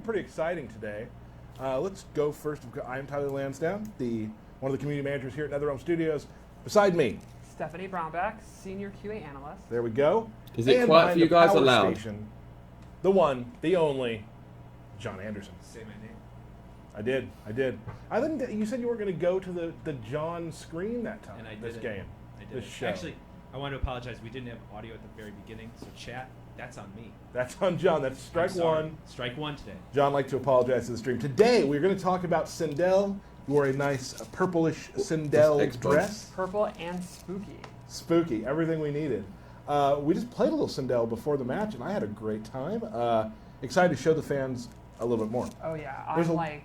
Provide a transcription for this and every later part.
pretty exciting today. Let's go first. I'm Tyler Lansdowne, one of the community managers here at NetherRealm Studios. Beside me, Stephanie Brownback, Senior QA Analyst. There we go. Is it quiet for you guys or loud? Station, the one, the only, John Anderson. Say my name. I did. I think you said you were going to go to the John screen that time. And I did this game. I did. This show. Actually, I want to apologize. We didn't have audio at the very beginning, so chat, that's on me. That's on John. That's strike one. Strike one today. John liked to apologize to the stream. Today we're going to talk about Sindel. You wore a nice purplish Sindel dress. Purple and spooky. Spooky. Everything we needed. We just played a little Sindel before the match, and I had a great time. Excited to show the fans a little bit more. Oh yeah, I'm like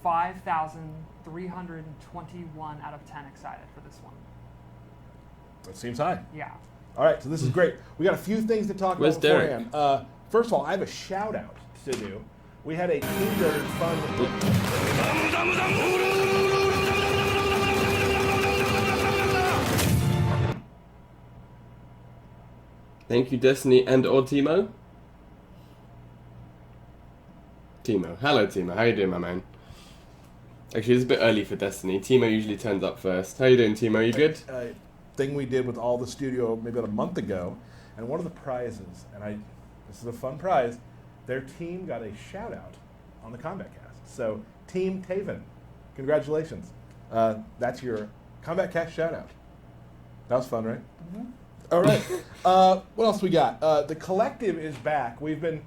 5,321 out of 10 excited for this one. That seems high. Yeah. All right, so this is great. We got a few things to talk about beforehand. First of all, I have a shout out to do. We had a team building fun. Thank you, Destiny and or Timo. Timo. Hello, Timo. How you doing, my man? Actually, it's a bit early for Destiny. Timo usually turns up first. How you doing, Timo? You good? Thing we did with all the studio maybe about a month ago, and one of the prizes, and this is a fun prize, their team got a shout out on the Kombat Cast. So Team Taven, congratulations. That's your Kombat Cast shout out. That was fun, right? Mm-hmm. All right. What else we got? The collective is back. It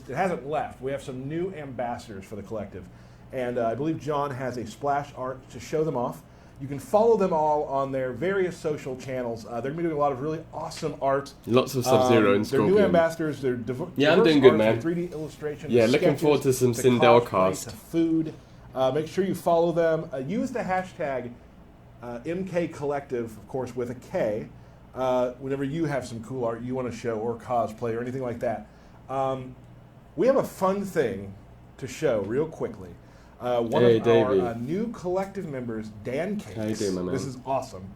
hasn't left. We have some new ambassadors for the collective, and I believe John has a splash art to show them off. You can follow them all on their various social channels. They're going to be doing a lot of really awesome art. Lots of Sub-Zero and Scorpion. They're new ambassadors. They're yeah, I'm doing good, man. 3D illustrations. Yeah, looking forward to some Sindel cast. To food. Make sure you follow them. Use the hashtag MK Collective, of course, with a K. Whenever you have some cool art you want to show or cosplay or anything like that. We have a fun thing to show real quickly. One of our new collective members, Dan Cakes, how you doing, my man? This is awesome,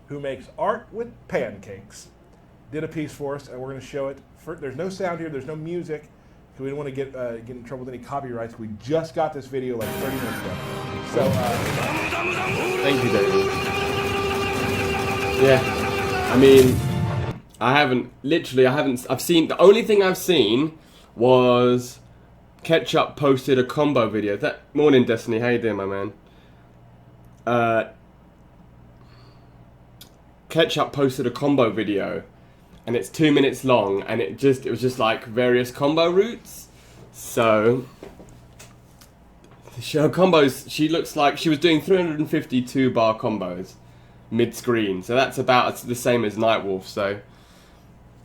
who makes art with pancakes, did a piece for us, and we're going to show it. There's no sound here, there's no music, because we don't want to get in trouble with any copyrights. We just got this video like 30 minutes ago. So, thank you, David. Yeah, I mean, I've seen, the only thing I've seen was Ketchup posted a combo video. Morning, Destiny. How you doing, my man? Ketchup posted a combo video, and it's 2 minutes long, and it was just like various combo routes. So her combos, she looks like she was doing 352 bar combos mid-screen. So that's about the same as Nightwolf. So,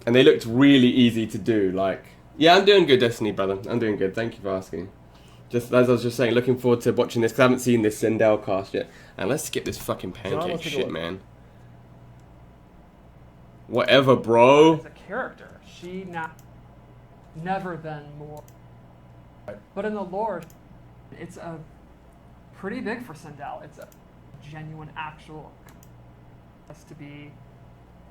and they looked really easy to do. Like, yeah, I'm doing good, Destiny, brother. I'm doing good. Thank you for asking. Just as I was just saying, looking forward to watching this, because I haven't seen this Sindel cast yet. And let's skip this fucking pancake shit, man. Whatever, bro. As a character, she never been more. But in the lore, it's a pretty big for Sindel. It's a genuine, actual to be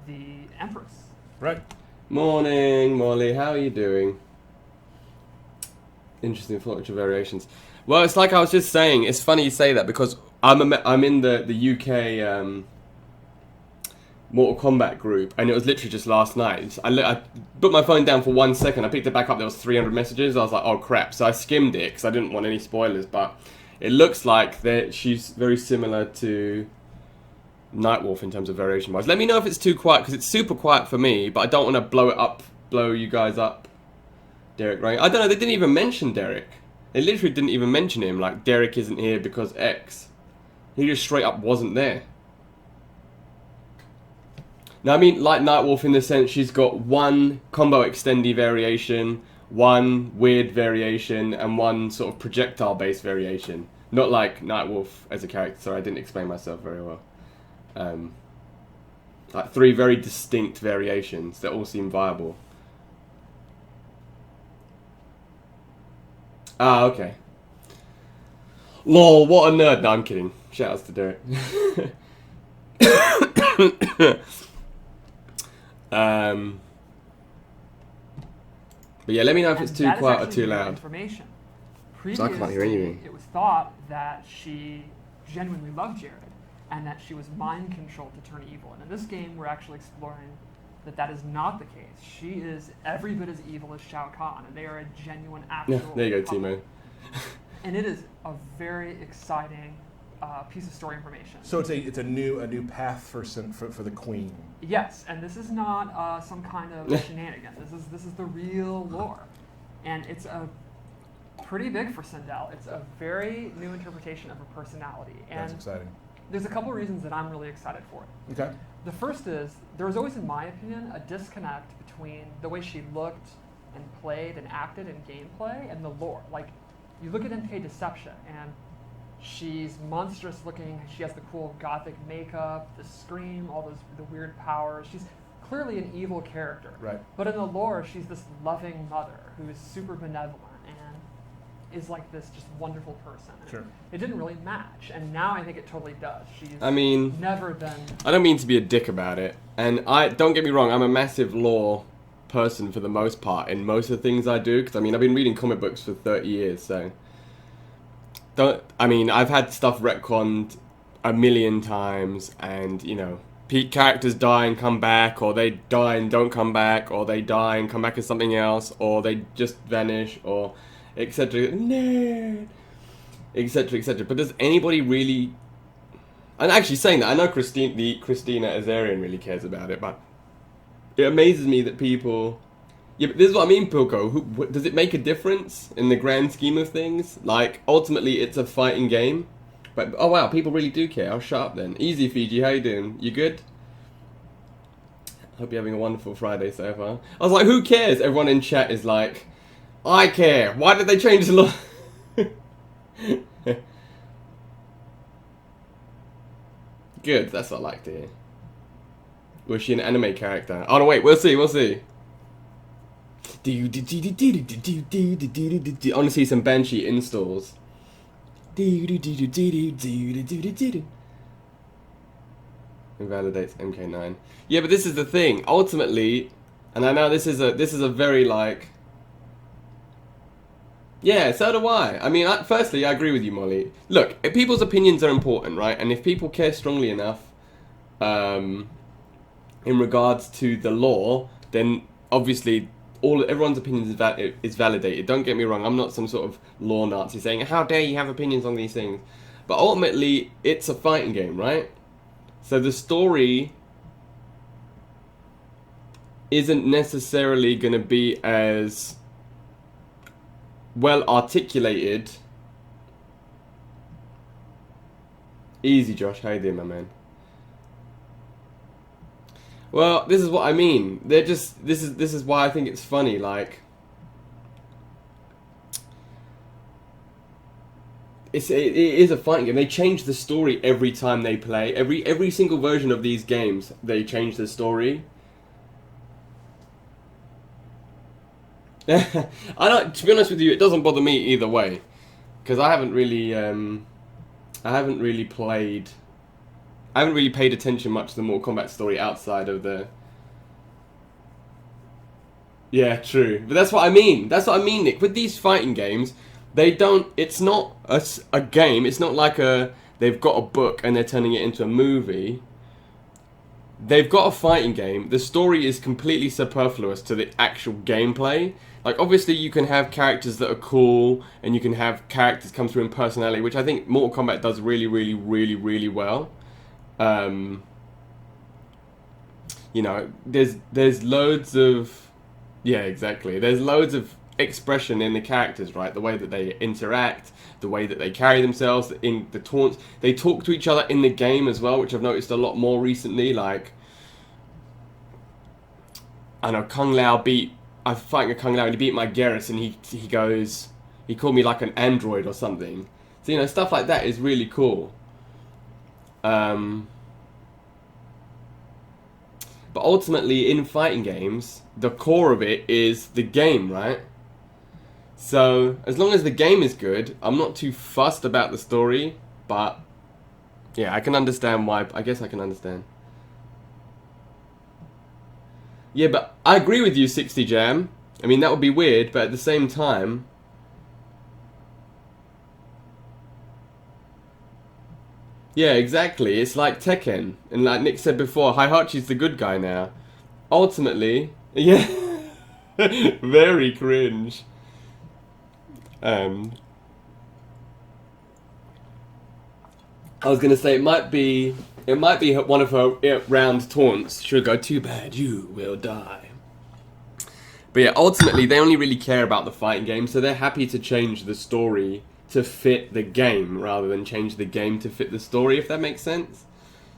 the Empress. right. Morning, Molly. How are you doing? Interesting fluctuating variations. Well, it's like I was just saying. It's funny you say that because I'm in the UK Mortal Kombat group, and it was literally just last night. I put my phone down for 1 second. I picked it back up. There was 300 messages. I was like, oh crap! So I skimmed it because I didn't want any spoilers. But it looks like that she's very similar to Nightwolf in terms of variation wise. Let me know if it's too quiet, because it's super quiet for me, but I don't want to blow you guys up. Derek, right? I don't know, they didn't even mention Derek. They literally didn't even mention him, like Derek isn't here because X. He just straight up wasn't there. Now I mean, like Nightwolf in the sense she's got one combo extendy variation, one weird variation, and one sort of projectile based variation. Not like Nightwolf as a character. Sorry, I didn't explain myself very well. Like 3 very distinct variations that all seem viable. Ah, okay. Lol, what a nerd. No, I'm kidding. Shoutouts to Derek. But yeah, let me know if it's too quiet or too loud. Information. So I can't hear anything. it was thought that she genuinely loved Jared and that she was mind controlled to turn evil. And in this game, we're actually exploring that that is not the case. She is every bit as evil as Shao Kahn, and they are a genuine, actual. Yeah, there you go, couple. Timo. And it is a very exciting piece of story information. So it's a new path for the Queen. Yes, and this is not some kind of shenanigan. This is the real lore, and it's a pretty big for Sindel. It's a very new interpretation of her personality, and That's exciting. there's a couple reasons that I'm really excited for it. Okay. The first is there was always, in my opinion, a disconnect between the way she looked and played and acted in gameplay and the lore. Like, you look at MK Deception, and she's monstrous looking. She has the cool gothic makeup, the scream, all the weird powers. She's clearly an evil character. Right. But in the lore, she's this loving mother who is super benevolent and is like this just wonderful person. Sure. It didn't really match, and now I think it totally does. She's I mean, never been. I don't mean to be a dick about it, and don't get me wrong, I'm a massive lore person for the most part in most of the things I do, because I mean I've been reading comic books for 30 years, so I've had stuff retconned a million times, and you know, characters die and come back, or they die and don't come back, or they die and come back as something else, or they just vanish, or etc. Nerd, etc. etc. But does anybody really? And actually saying that, I know Christina Azarian really cares about it, but it amazes me that people. Yeah, but this is what I mean, Pilko. Does it make a difference in the grand scheme of things? Like, ultimately, it's a fighting game. But, oh wow, people really do care. I'll shut up then. Easy, Fiji, how you doing? You good? Hope you're having a wonderful Friday so far. I was like, who cares? Everyone in chat is like, I care. Why did they change the law? Good, that's what I like to hear. Was she an anime character? Oh no, wait, we'll see. I want to see some Banshee installs. Invalidates MK9. Yeah, but this is the thing. Ultimately, and I know this is a very like. Yeah, so do I. I mean, firstly, I agree with you, Molly. Look, people's opinions are important, right? And if people care strongly enough, in regards to the law, then obviously everyone's opinion is validated. Don't get me wrong, I'm not some sort of law Nazi saying, how dare you have opinions on these things. But ultimately, it's a fighting game, right? So the story isn't necessarily going to be as well articulated. Easy, Josh. How you doing, my man? Well, this is what I mean. They're just this is why I think it's funny. Like, it is a fighting game. They change the story every time they play. Every single version of these games, they change the story. I don't. To be honest with you, it doesn't bother me either way, because I haven't really paid attention much to the Mortal Kombat story outside of the. Yeah, true. But that's what I mean. That's what I mean, Nick. With these fighting games, they don't. It's not a game. It's not like they've got a book and they're turning it into a movie. They've got a fighting game. The story is completely superfluous to the actual gameplay. Like, obviously, you can have characters that are cool, and you can have characters come through in personality, which I think Mortal Kombat does really, really, really, really well. You know, there's loads of, yeah, exactly. There's loads of expression in the characters, right? The way that they interact, the way that they carry themselves, in the taunts. They talk to each other in the game as well, which I've noticed a lot more recently. Like, I know Kung Lao I'm fighting a Kung Lao and he beat my Garrus, and he goes, he called me like an android or something. So, you know, stuff like that is really cool. But ultimately, in fighting games, the core of it is the game, right? So, as long as the game is good, I'm not too fussed about the story, but yeah, I can understand why. I guess I can understand. Yeah, but I agree with you, 60 Jam. I mean, that would be weird, but at the same time, Yeah, exactly. It's like Tekken, and like Nick said before, Heihachi's the good guy now. Ultimately, yeah, very cringe. I was gonna say it might be one of her round taunts. She'll go, "Too bad, you will die." But yeah, ultimately they only really care about the fighting game, so they're happy to change the story to fit the game rather than change the game to fit the story, if that makes sense.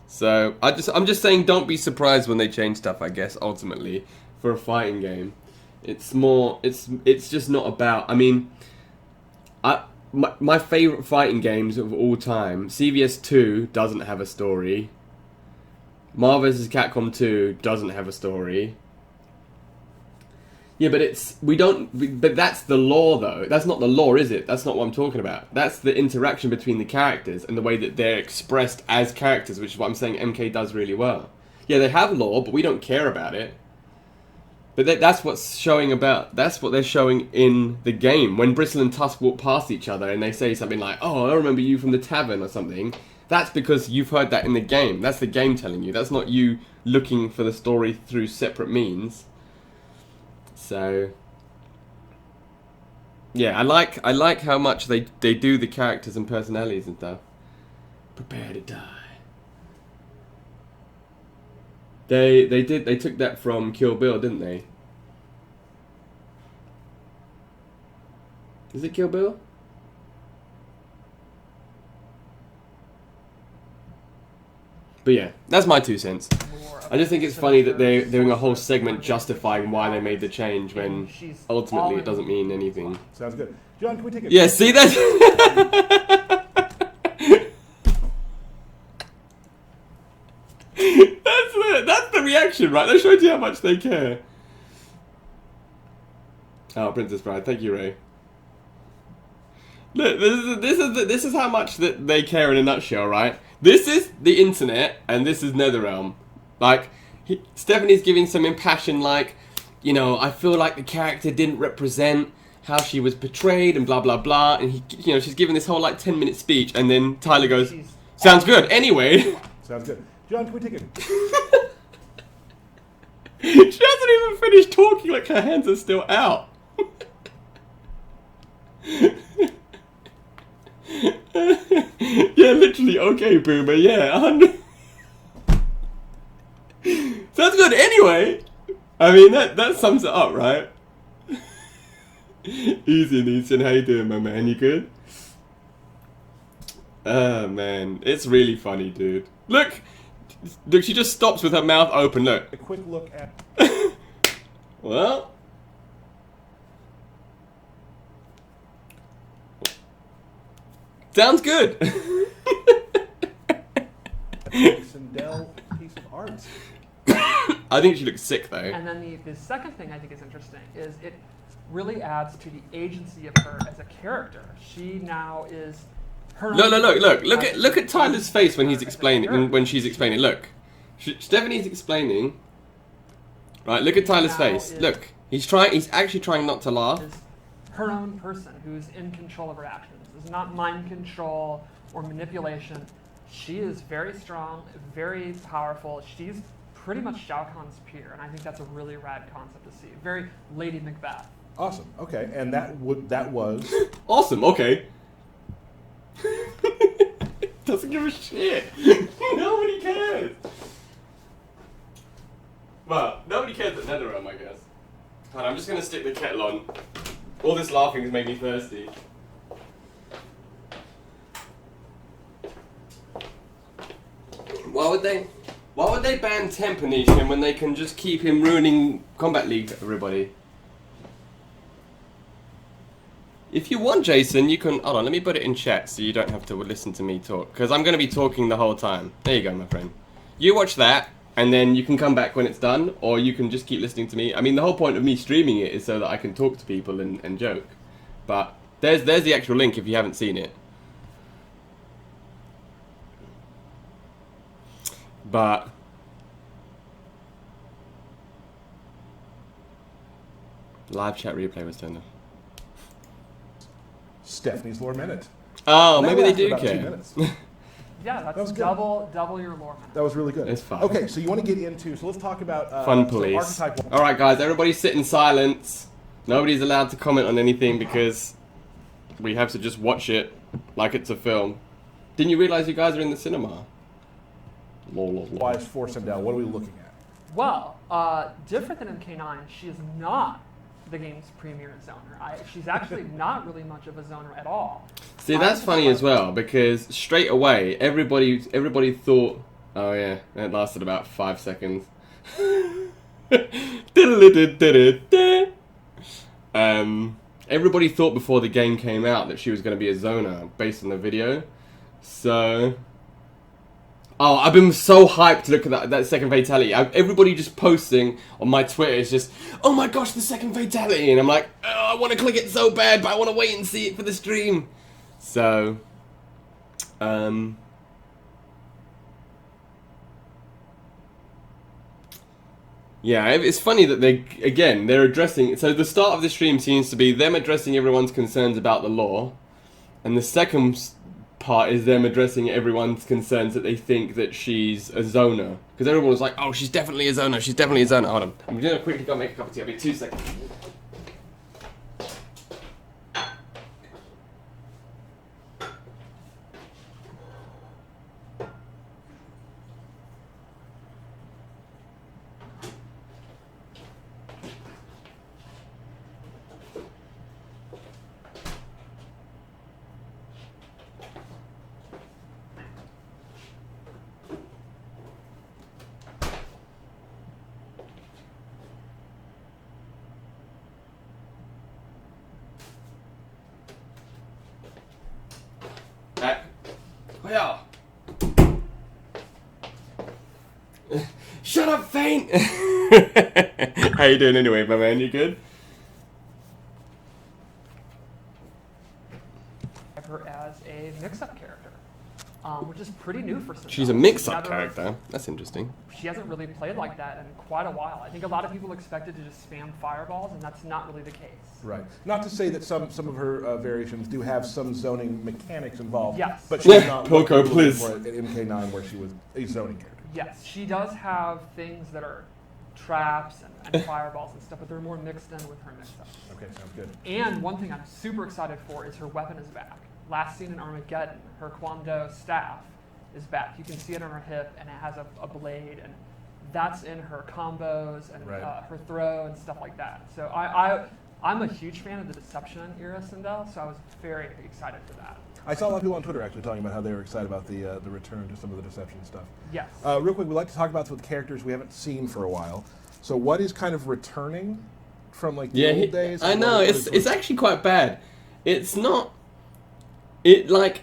So I'm just saying, don't be surprised when they change stuff. I guess ultimately for a fighting game, it's just not about. I mean, my favorite fighting games of all time, CVS 2 doesn't have a story. Marvel vs. Capcom 2 doesn't have a story. Yeah, but that's the lore though. That's not the lore, is it? That's not what I'm talking about. That's the interaction between the characters and the way that they're expressed as characters, which is what I'm saying MK does really well. Yeah, they have lore, but we don't care about it. But that's what they're showing in the game. When Bristle and Tusk walk past each other and they say something like, "Oh, I remember you from the tavern" or something, that's because you've heard that in the game. That's the game telling you. That's not you looking for the story through separate means. So yeah, I like how much they do the characters and personalities and stuff. Prepare to die. They took that from Kill Bill, didn't they? Is it Kill Bill? But yeah, that's my 2 cents. I just think it's funny that they're doing a whole segment justifying why they made the change when ultimately it doesn't mean anything. Sounds good. John, can we take a... Yeah, see that? That's the reaction, right? That shows you how much they care. Oh, Princess Bride, thank you, Ray. Look, this is how much that they care in a nutshell, right? This is the internet, and this is NetherRealm. Like, Stephanie's giving some impassioned, like, you know, I feel like the character didn't represent how she was portrayed, and blah blah blah. And she's giving this whole like 10-minute speech, and then Tyler goes, "Sounds good." Anyway. Sounds good. John, can we take a... She hasn't even finished talking, like her hands are still out. Yeah, literally, okay, boomer, yeah, 100. Sounds good, anyway. I mean, that sums it up, right? Easy, Neeson, how you doing, my man, you good? Oh, man, it's really funny, dude. Look, she just stops with her mouth open, look. A quick look at... Well... Sounds good. Sindel piece of art. I think she looks sick though. And then the second thing I think is interesting is it really adds to the agency of her as a character. She now is her. Look at Tyler's face when he's explaining when she's explaining. Look, Stephanie's explaining. Right, look at Tyler's face. Look, he's actually trying not to laugh. Is her own person who's in control of her actions. It's not mind control or manipulation. She is very strong, very powerful. She's pretty much Shao Kahn's peer, and I think that's a really rad concept to see. Very Lady Macbeth. Awesome. Okay, and that was awesome. Okay. Doesn't give a shit. Nobody cares. Well, nobody cares at NetherRealm, I guess. Hold on, I'm just gonna stick the kettle on. All this laughing has made me thirsty. Why would they ban Temponition when they can just keep him ruining Kombat League for everybody? If you want, Jason, you can... Hold on, let me put it in chat so you don't have to listen to me talk. Because I'm going to be talking the whole time. There you go, my friend. You watch that, and then you can come back when it's done, or you can just keep listening to me. I mean, the whole point of me streaming it is so that I can talk to people and joke. But there's the actual link if you haven't seen it. But live chat replay was turned off. Stephanie's Lore Minute. Oh, That maybe they lasted do about 2 care. minutes. Yeah, was that's good. double your lore minutes. That was really good. It's fine. Okay, so you want to get into, so let's talk about Fun so police. archetype 1. Alright guys, everybody sit in silence. Nobody's allowed to comment on anything because we have to just watch it like it's a film. Didn't you realize you guys are in the cinema? Lol, lol, lol. Why is Force him down? What are we looking at? Well, different than MK9, she is not the game's premier zoner. She's actually not really much of a zoner at all. See, that's funny as well because straight away everybody thought, oh yeah, it lasted about 5 seconds. Everybody thought before the game came out that she was going to be a zoner based on the video. So, oh, I've been so hyped to look at that second fatality. Everybody just posting on my Twitter is just, oh my gosh, the second fatality, and I'm like, oh, I want to click it so bad, but I want to wait and see it for the stream. So, yeah, it's funny that they're addressing. So the start of the stream seems to be them addressing everyone's concerns about the lore, and the second part is them addressing everyone's concerns that they think that she's a zoner. Because everyone was like, oh, she's definitely a zoner, she's definitely a zoner. Hold on. I'm going to quickly go make a cup of tea. I'll be 2 seconds. Yeah. Shut up, Faint! How you doing anyway, my man? You good? Her as a mix-up character, which is pretty new for Sindel. She's a mix-up character. That's interesting. She hasn't really played like that in quite a while. I think a lot of people expected to just spam fireballs, and that's not really the case. Right. Not to say that some of her variations do have some zoning mechanics involved. Yes. But she's Yeah, not Coco, like please. for at MK9 where she was a zoning character. Yes, she does have things that are traps and fireballs and stuff, but they're more mixed in with her mix-up. Okay, sounds good. And one thing I'm super excited for is her weapon is back. Last seen in Armageddon, her Kwando staff is back. You can see it on her hip, and it has a blade, and that's in her combos and Right. Her throw and stuff like that. So I'm a huge fan of the Deception era Sindel, so I was very excited for that. I saw a lot of people on Twitter actually talking about how they were excited about the return to some of the Deception stuff. Yes. Real quick, we'd like to talk about the characters we haven't seen for a while. So what is kind of returning from like the old days? I know, it's actually quite bad. It's not... It, like...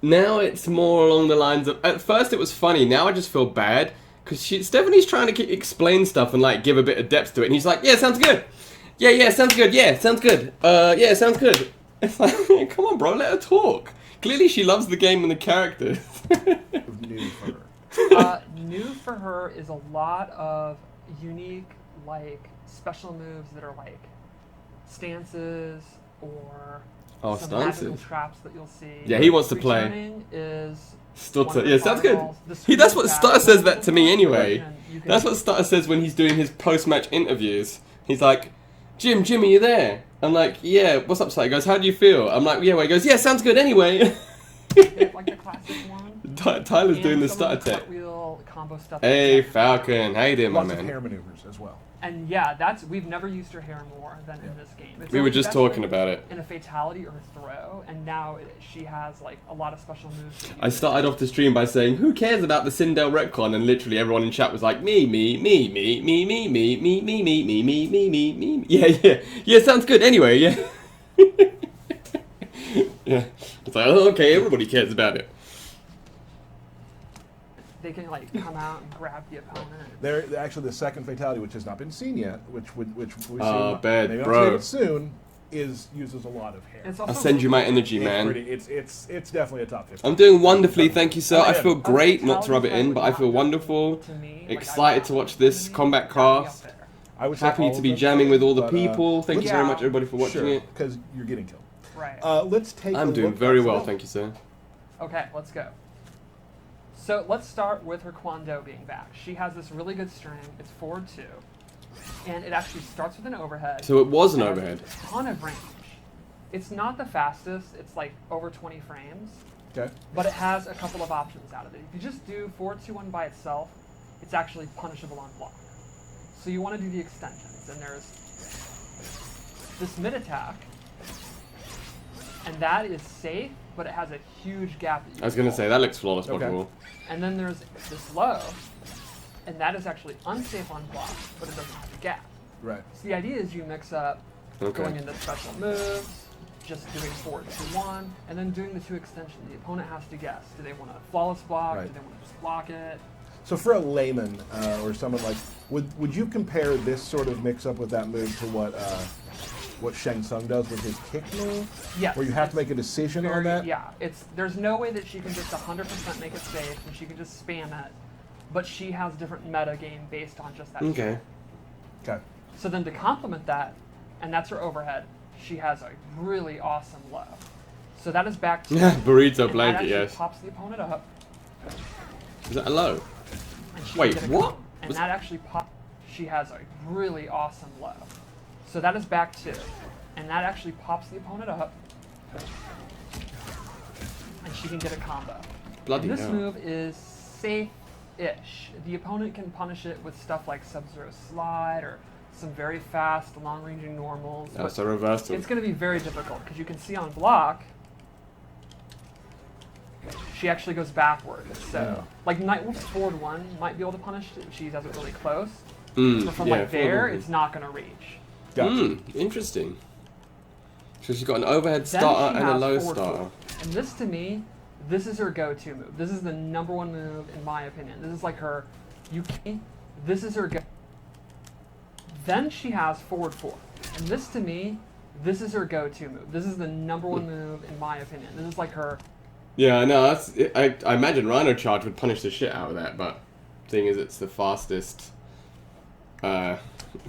Now it's more along the lines of... At first it was funny, now I just feel bad. Because Stephanie's trying to explain stuff and like give a bit of depth to it. And he's like, yeah, sounds good. Yeah, sounds good. Yeah, sounds good. Yeah, sounds good. It's like, come on, bro, let her talk. Clearly, she loves the game and the characters. New for her. New for her is a lot of unique, like, special moves that are like stances or some magical traps that you'll see. Yeah, he wants to play. Returning is Stutter. Yeah, sounds good. That's what Stutter says that to me anyway. That's what Stutter says when he's doing his post-match interviews. He's like, Jimmy, you there? I'm like, yeah, what's up, Stutter? He goes, how do you feel? I'm like, yeah, well, he goes, yeah, sounds good anyway. Like the classic one. Tyler's doing the Stutter tech. Combo stuff. Hey, Falcon, how you doing, my Lots of man? hair maneuvers as well. And yeah, we've never used her hair more than in this game. It's We were only just best talking in- about it. in a fatality or a throw, and now she has like a lot of special moves. to I use. started off the stream by saying, who cares about the Sindel retcon? And literally everyone in chat was like, me. Yeah, sounds good. Anyway, yeah. Yeah. It's like, oh, okay, everybody cares about it. They can like come out and grab the opponent. They're actually the second fatality, which has not been seen yet, which we've seen. bad, maybe bro. Not seen it soon. Uses a lot of hair. It's also I'll send you my energy, It's man. pretty- it's definitely a top 50. I'm doing wonderfully, thank you, sir. Oh, I yeah. feel great, not to rub it Fatalities in, would but I not feel be wonderful. to me, like, Excited to watch this Kombat that'd be up Cast. there. I would say Happy all to of be them, jamming with all the but, people. Thank you let's- very much, everybody, for watching sure, it. because you're getting killed. Right. Let's take. I'm a doing look very at well, some- thank you, sir. Okay, let's go. So let's start with her Kwando being back. She has this really good string. It's 4-2. And it actually starts with an overhead. So it was an It has overhead. a ton of range. It's not the fastest. It's like over 20 frames. Okay. But it has a couple of options out of it. If you just do 4-2-1 by itself, it's actually punishable on block. So you want to do the extensions. And there's this mid attack. And that is safe, but it has a huge gap. That you I was can going to pull. say, that looks flawless Okay. possible. And then there's this low, and that is actually unsafe on block, but it doesn't have a gap. Right. So the idea is you mix up Okay. going into special moves, just doing 4-2-1, and then doing the 2 extension. The opponent has to guess. Do they want a flawless block? Right. Do they want to just block it? So for a layman or someone like, would you compare this sort of mix-up with that move to what Shang Tsung does with his kick move? Yes. Where you have to make a decision on that? Yeah, there's no way that she can just 100% make it safe, and she can just spam it, but she has different meta game based on just that. Okay. Okay. So then to complement that, and that's her overhead, she has a really awesome low. So that is back to Burrito and blanket, that actually yes. pops the opponent up. Is that a low? And she Wait, can get a what? combo. And Was- that actually she has a really awesome low. So that is back 2. And that actually pops the opponent up. And she can get a combo. Bloody And this hell. move is safe-ish. The opponent can punish it with stuff like Sub-Zero Slide or some very fast, long-ranging normals. That's but a reversal. it's going to be very difficult because you can see on block, she actually goes backwards. So, Yeah. like Nightwolf's forward 1 might be able to punish it if she does it really close. Mm, But from yeah, like there, forward. it's not going to reach. Gotcha. Interesting. So she's got an overhead Then starter she and a has low forward starter. four. And this, to me, this is her go-to move. This is the #1 move in my opinion. This is like her, this is her go. Then she has forward 4. And this, to me, this is her go-to move. This is the #1 move in my opinion. This is like her, Yeah, no, I imagine Rhino Charge would punish the shit out of that, but thing is, it's the fastest, one of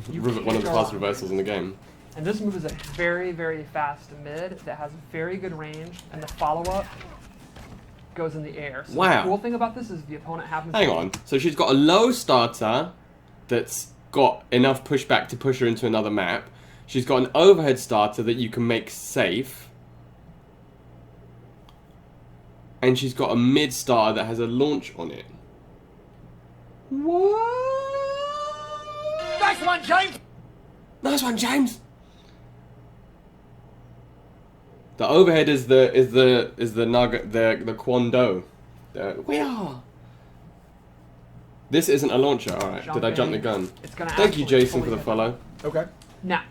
the can't fastest go reversals in the game. and this move is a very, very fast mid that has very good range, and the follow-up goes in the air. So Wow. the cool thing about this is the opponent happens Hang to on, so she's got a low starter that's got enough pushback to push her into another map. She's got an overhead starter that you can make safe. And she's got a mid starter that has a launch on it. What? Nice one, James! Nice one, James. The overhead is the nugget, the Kwando. We are. This isn't a launcher. All right. Did I jump the gun? It's gonna Thank you, actually Jason, for fully the hit. follow. Okay. Now,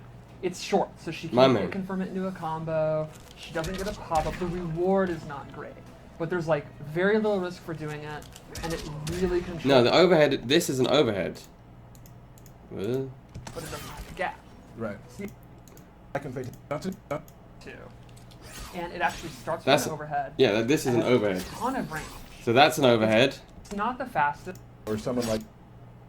it's short, so she My can't man. confirm it into a combo. She doesn't get a pop-up. The reward is not great. But there's like very little risk for doing it, and it really controls. No, the overhead. This is an overhead. But it doesn't have a gap. Right. See, I can face nothing. too. And it actually starts That's with an overhead. Yeah, this is and an has overhead. A ton of range. So that's an overhead. It's not the fastest. Or someone like,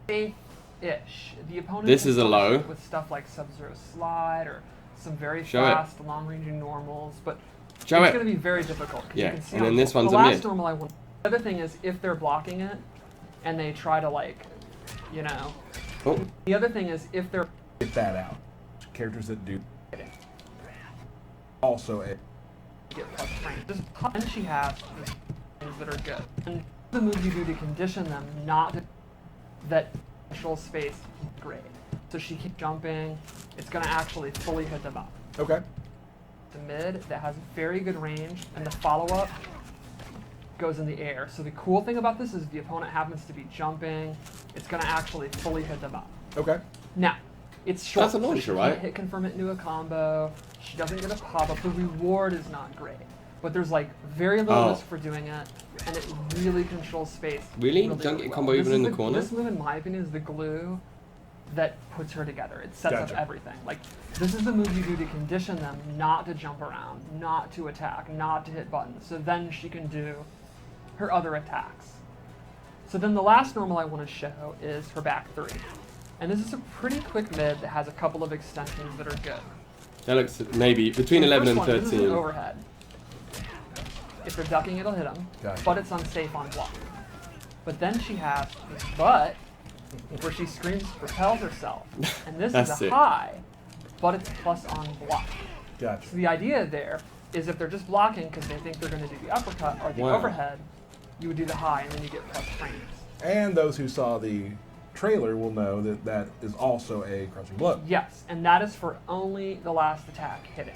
Safe-ish. The opponent This can is a punish low. it with stuff like Sub-Zero Slide or some very Show it. fast, long-ranging normals, but Show it's it. going to be very difficult. 'Cause Yeah, you can see and then on this one's the a last mid. normal I want. The other thing is if they're blocking it and they try to like, you know. Oh, The other thing is if they're get that out. Characters that do. Also, get plus frame. And she has things that are good. And the move you do to condition them not to, that control space great. So she keeps jumping. It's going to actually fully hit them up. okay. The mid that has very good range, and the follow-up goes in the air. So the cool thing about this is the opponent happens to be jumping. It's going to actually fully hit them up. Okay. Now, it's short. That's a launcher, so she right? can't hit confirm it into a combo. She doesn't get a pop-up. The reward is not great. But there's like very little Oh. risk for doing it, and it really controls space. Really? Don't get well. combo This even is in the corner? This move, in my opinion, is the glue that puts her together. It sets Gotcha. up everything. Like, this is the move you do to condition them not to jump around, not to attack, not to hit buttons. So then she can do her other attacks. So then the last normal I want to show is her back 3. And this is a pretty quick mid that has a couple of extensions that are good. that looks maybe between The 11 and first one, This is an 13. overhead. If they're ducking, it'll hit them, Gotcha. but it's unsafe on block. But then she has this butt where she screams, propels herself. And this is That's a it. high, but it's plus on block. Gotcha. So the idea there is if they're just blocking because they think they're going to do the uppercut or the Wow. overhead, you would do the high and then you get plus frames. And those who saw the trailer will know that that is also a crushing blow. Yes, and that is for only the last attack hitting.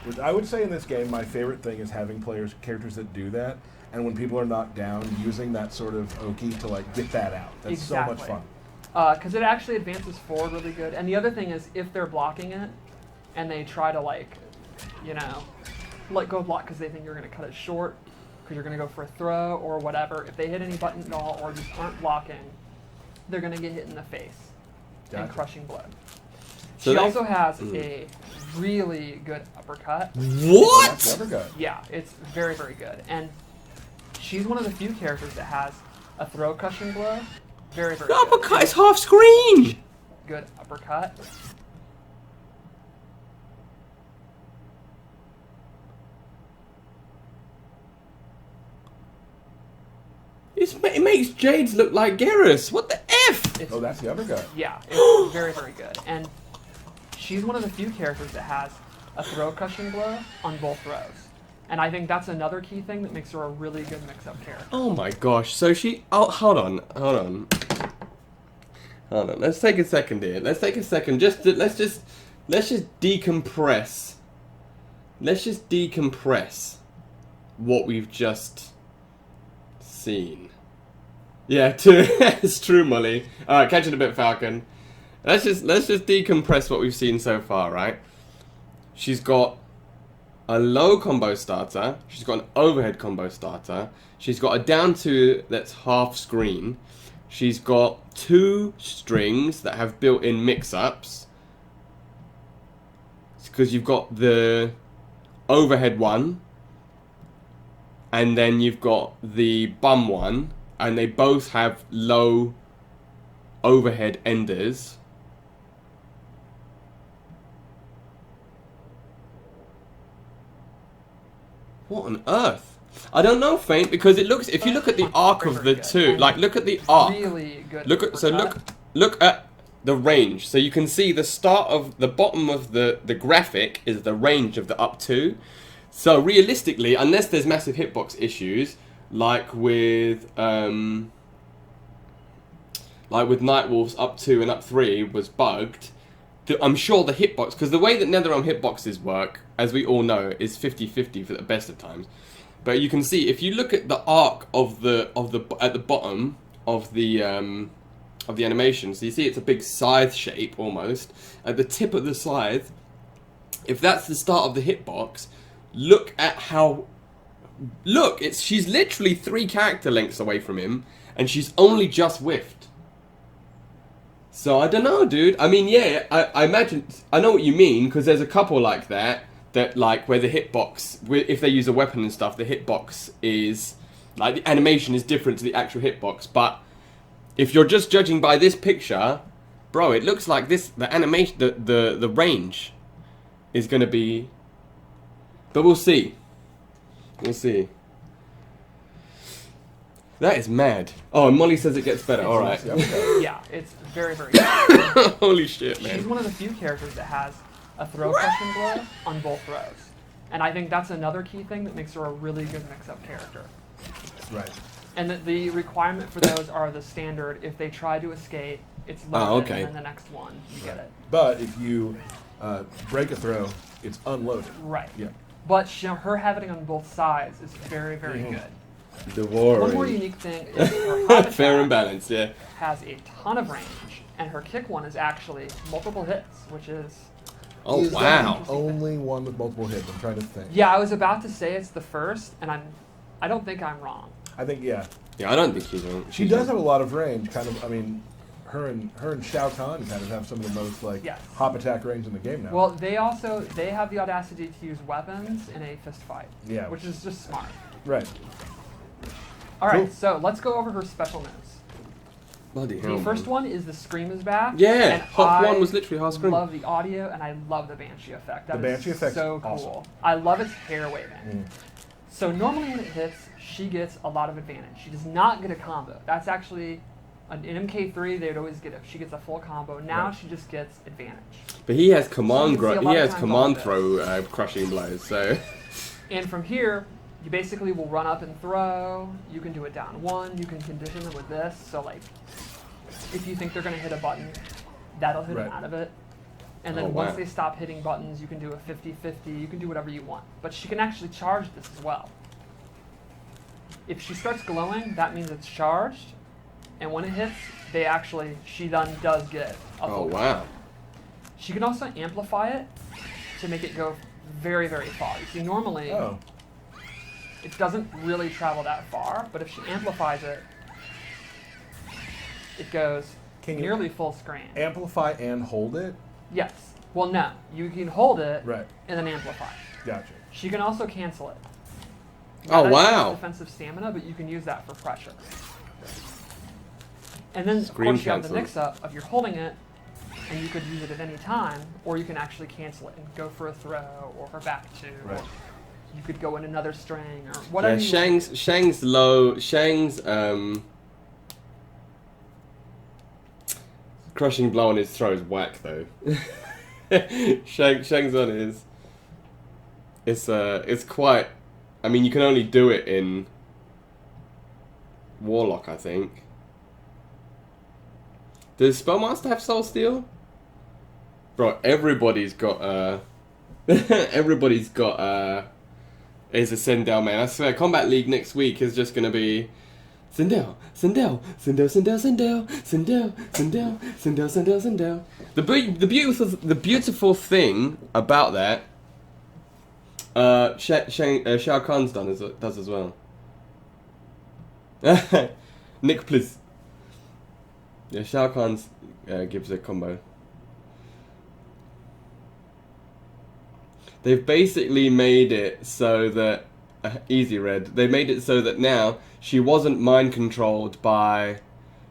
Which I would say in this game, my favorite thing is having characters that do that, and when people are knocked down, using that sort of Oki to like get that out. That's so much fun. Because it actually advances forward really good. And the other thing is, if they're blocking it, and they try to let go block because they think you're going to cut it short, because you're going to go for a throw or whatever. If they hit any button at all or just aren't blocking, they're going to get hit in the face and Gotcha. crushing blow. So She they- also has a really good uppercut. What? That's never good. Yeah, it's very, very good. And she's one of the few characters that has a throw crushing blow. Very, very The good. uppercut is half screen. Good uppercut. It makes Jades look like Garrus. What the F? It's Oh, that's the uppercut. Yeah, it's very, very good. And she's one of the few characters that has a throw crushing blow on both throws. And I think that's another key thing that makes her a really good mix-up character. Oh my gosh. So she... Oh, hold on. Let's take a second here. Let's take a second. Let's just decompress. Let's just decompress what we've just seen. Yeah, it's true, Molly. Alright, catch it a bit, Falcon. Let's just decompress what we've seen so far, right? She's got a low combo starter. She's got an overhead combo starter. She's got a down two that's half screen. She's got 2 strings that have built-in mix-ups. Because you've got the overhead one, and then you've got the bum one, and they both have low overhead enders. What on earth? I don't know, Faint, because it looks. If you look at the arc of the two, like look at the arc. Really good. Look at uppercut. look at the range. So you can see the start of the bottom of the graphic is the range of the up two. So realistically, unless there's massive hitbox issues, like with Nightwolf's up 2 and up 3 was bugged, I'm sure the hitbox, because the way that NetherRealm hitboxes work, as we all know, is 50-50 for the best of times. But you can see if you look at the arc of the at the bottom of the animation, so you see it's a big scythe shape almost at the tip of the scythe. If that's the start of the hitbox, look at how. Look, she's literally 3 character lengths away from him, and she's only just whiffed. So I don't know, dude. I mean, yeah, I imagine I know what you mean, because there's a couple like that like where the hitbox, if they use a weapon and stuff, the hitbox is like the animation is different to the actual hitbox. But if you're just judging by this picture, bro, it looks like this. The animation, the range, is gonna be. But we'll see. We'll see. That is mad. Oh, and Molly says it gets better. All right. Yeah, it's very, very good. Holy shit, man. She's one of the few characters that has a throw crushing blow on both throws. And I think that's another key thing that makes her a really good mix-up character. Right. And the requirement for those are the standard. If they try to escape, it's loaded, okay. and then the next one, you get it. But if you break a throw, it's unloaded. Right. Yeah. But her having it on both sides is very, very Mhm. good. The war. One more unique thing is her hop Fair and attack balanced, yeah. has a ton of range, and her kick one is actually multiple hits, which is... Oh, Is that wow. the only one with multiple hits? I'm trying to think. Yeah, I was about to say it's the first, and I don't think I'm wrong. I think, yeah. Yeah, I don't think he's wrong. She does have a lot of range, kind of. I mean, her and Shao Kahn kind of have some of the most like Yes. hop attack range in the game now. Well, they have the audacity to use weapons in a fist fight, Yeah. which is just smart. Right. All right, Cool. so let's go over her special moves. Bloody The hell, first man. one is the scream is back. Yeah, and Hop I 1 was literally half screen. love the audio, and I love the Banshee effect. That The is Banshee effect's so cool. awesome. I love its hair waving. So normally when it hits, she gets a lot of advantage. She does not get a combo. That's actually, in MK3, they'd always get it. She gets a full combo. Now Right. she just gets advantage. But he has So command you can see a he lot of has times command on throw crushing blows. So And from here, you basically will run up and throw. You can do it down one. You can condition them with this. So like, if you think they're going to hit a button, that'll hit them Right. out of it. And then Oh, once wow. they stop hitting buttons, you can do a 50-50. You can do whatever you want. But she can actually charge this as well. If she starts glowing, that means it's charged. And when it hits, she then does get a full oh combo. wow. She can also amplify it to make it go very, very far. You see, normally Oh, it doesn't really travel that far, but if she amplifies it, it goes Can you- nearly full screen. amplify and hold it. Yes. Well, no. You can hold it Right. and then amplify. Gotcha. She can also cancel it. Oh, That is wow. defensive stamina, but you can use that for pressure. And then, Screen of course, you have the cancel. mix-up of you're holding it, and you could use it at any time, or you can actually cancel it and go for a throw or her back two. Right. Or you could go in another string or whatever. Yeah, you want. Shang's crushing blow on his throw is whack though. Shang's on his. It's quite. I mean, you can only do it in Warlock, I think. Does Spellmaster have Soul Steel? Bro, everybody's got everybody's got is a Sindel, man. I swear, Combat League next week is just gonna be Sindel, Sindel, Sindel, Sindel, Sindel, Sindel, Sindel, Sindel, Sindel, Sindel. The beautiful thing about that, Shao Kahn's does as well. Nick, please. Yeah, Shao Kahn's gives a combo. They've basically made it so that easy red. They made it so that now she wasn't mind controlled by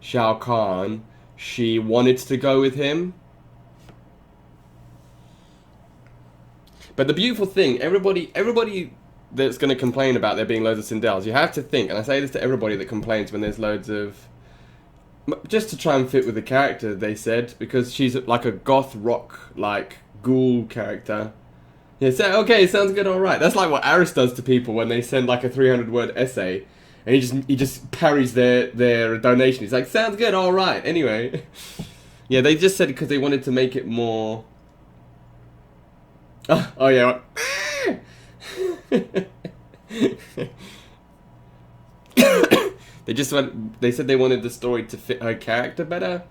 Shao Kahn. She wanted to go with him. But the beautiful thing, everybody that's going to complain about there being loads of Sindels, you have to think, and I say this to everybody that complains when there's loads of, just to try and fit with the character, they said, because she's like a goth rock, like ghoul character. Yeah, so, okay, sounds good, alright. That's like what Aris does to people when they send like a 300-word essay, and he just parries their donation. He's like, sounds good, alright. Anyway, yeah, they just said because they wanted to make it more. Oh yeah. They said they wanted the story to fit her character better.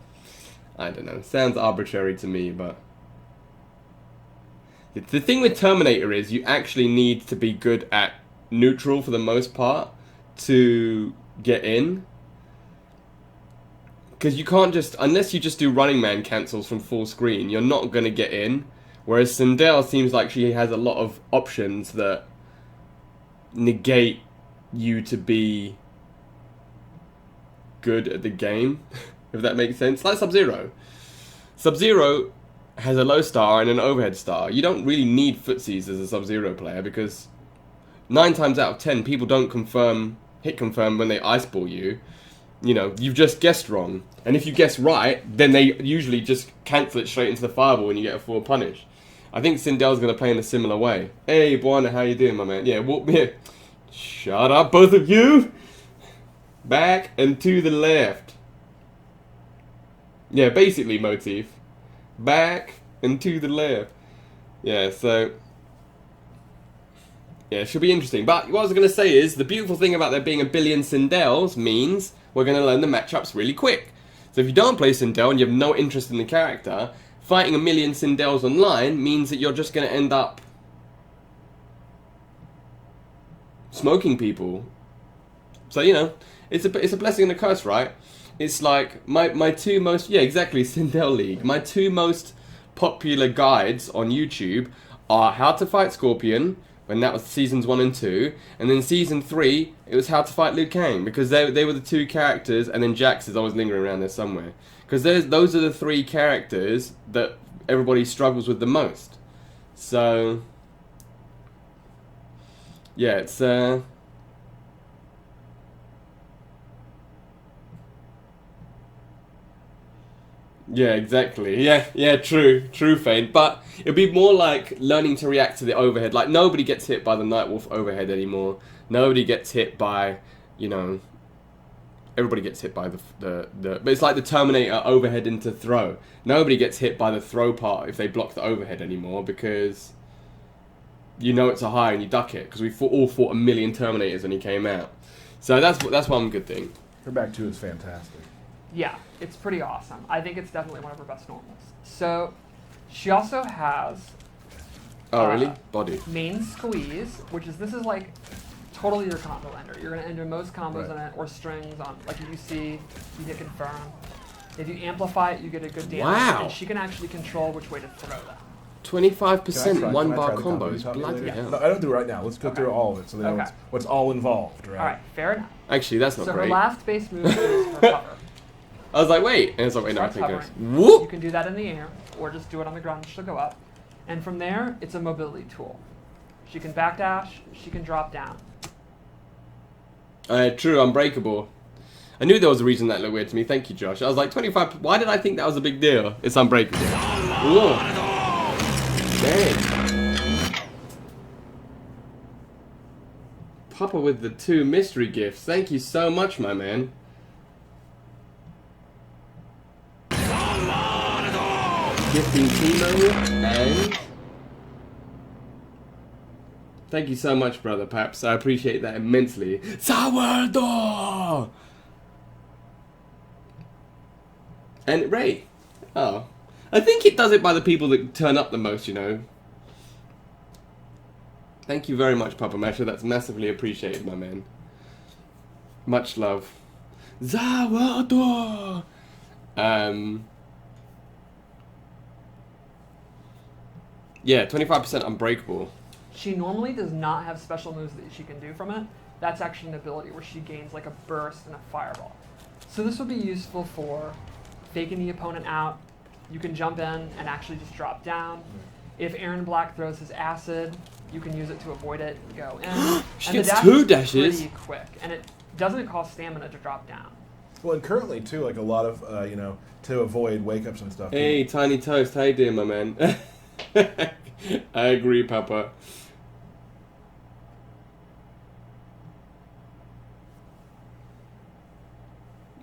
I don't know. Sounds arbitrary to me, but the thing with Terminator is you actually need to be good at neutral for the most part to get in. Because you can't just, unless you just do Running Man cancels from full screen, you're not going to get in. Whereas Sindel seems like she has a lot of options that negate you to be good at the game, if that makes sense. Like Sub-Zero. Sub-Zero has a low star and an overhead star. You don't really need footsies as a Sub-Zero player because 9 times out of 10 people don't hit confirm when they ice ball you. You know, you've just guessed wrong. And if you guess right, then they usually just cancel it straight into the fireball and you get a 4 punish. I think Sindel's going to play in a similar way. Hey, Buana, how you doing, my man? Yeah, walk me. Shut up, both of you! Back and to the left. Yeah, basically motif. Back and to the left. Yeah, so yeah, it should be interesting. But what I was going to say is, the beautiful thing about there being a billion Sindels means we're going to learn the matchups really quick. So if you don't play Sindel and you have no interest in the character, fighting a million Sindels online means that you're just going to end up smoking people. So, you know, it's a blessing and a curse, right? It's like my two most, yeah, exactly, Sindel League. My two most popular guides on YouTube are How to Fight Scorpion, when that was seasons 1 and 2, and then season 3 it was How to Fight Liu Kang, because they were the two characters, and then Jax is always lingering around there somewhere, because those are the 3 characters that everybody struggles with the most. So Yeah, it's yeah, exactly. Yeah, true, Fane. But it'd be more like learning to react to the overhead. Like, nobody gets hit by the Nightwolf overhead anymore. Nobody gets hit by, you know, everybody gets hit by the but it's like the Terminator overhead into throw. Nobody gets hit by the throw part if they block the overhead anymore, because you know it's a high and you duck it, because we all fought a million Terminators when he came out. So that's one good thing. Her back two is fantastic. Yeah, it's pretty awesome. I think it's definitely one of her best normals. So she also has Oh, really? Body. main squeeze, which is, this is like totally your combo ender. You're going to ender most combos in it, or strings on, like if you see, you hit confirm. If you amplify it, you get a good damage. Wow. And she can actually control which way to throw them. 25% one bar the combo combos. Bloody later? hell. No, I don't do it right now. Let's go through all of it so they know what's all involved, right? All right, fair enough. Actually, that's not So great. her last base move is her cover. I was like, wait. And it's like, wait, no, I Starts think it's... hovering. Whoop! You can do that in the air, or just do it on the ground and she'll go up. And from there, it's a mobility tool. She can backdash, she can drop down. True, unbreakable. I knew there was a reason that looked weird to me. Thank you, Josh. I was like, 25... Why did I think that was a big deal? It's unbreakable. Ooh. Dang. Papa with the 2 mystery gifts. Thank you so much, my man. Gifting Timo and... Thank you so much, brother Paps. I appreciate that immensely. Sourdough! And Ray. Oh. I think it does it by the people that turn up the most, you know. Thank you very much, Papa Masher. That's massively appreciated, my man. Much love. Sourdough! Yeah, 25% unbreakable. She normally does not have special moves that she can do from it. That's actually an ability where she gains like a burst and a fireball. So this would be useful for faking the opponent out. You can jump in and actually just drop down. If Aaron Black throws his acid, you can use it to avoid it and go in. She and gets the dash 2 is dashes. pretty quick, and it doesn't cost stamina to drop down. Well, and currently too, like a lot of you know, to avoid wake ups and stuff. Hey, Tiny Toast. How you doing, my man? I agree, Papa.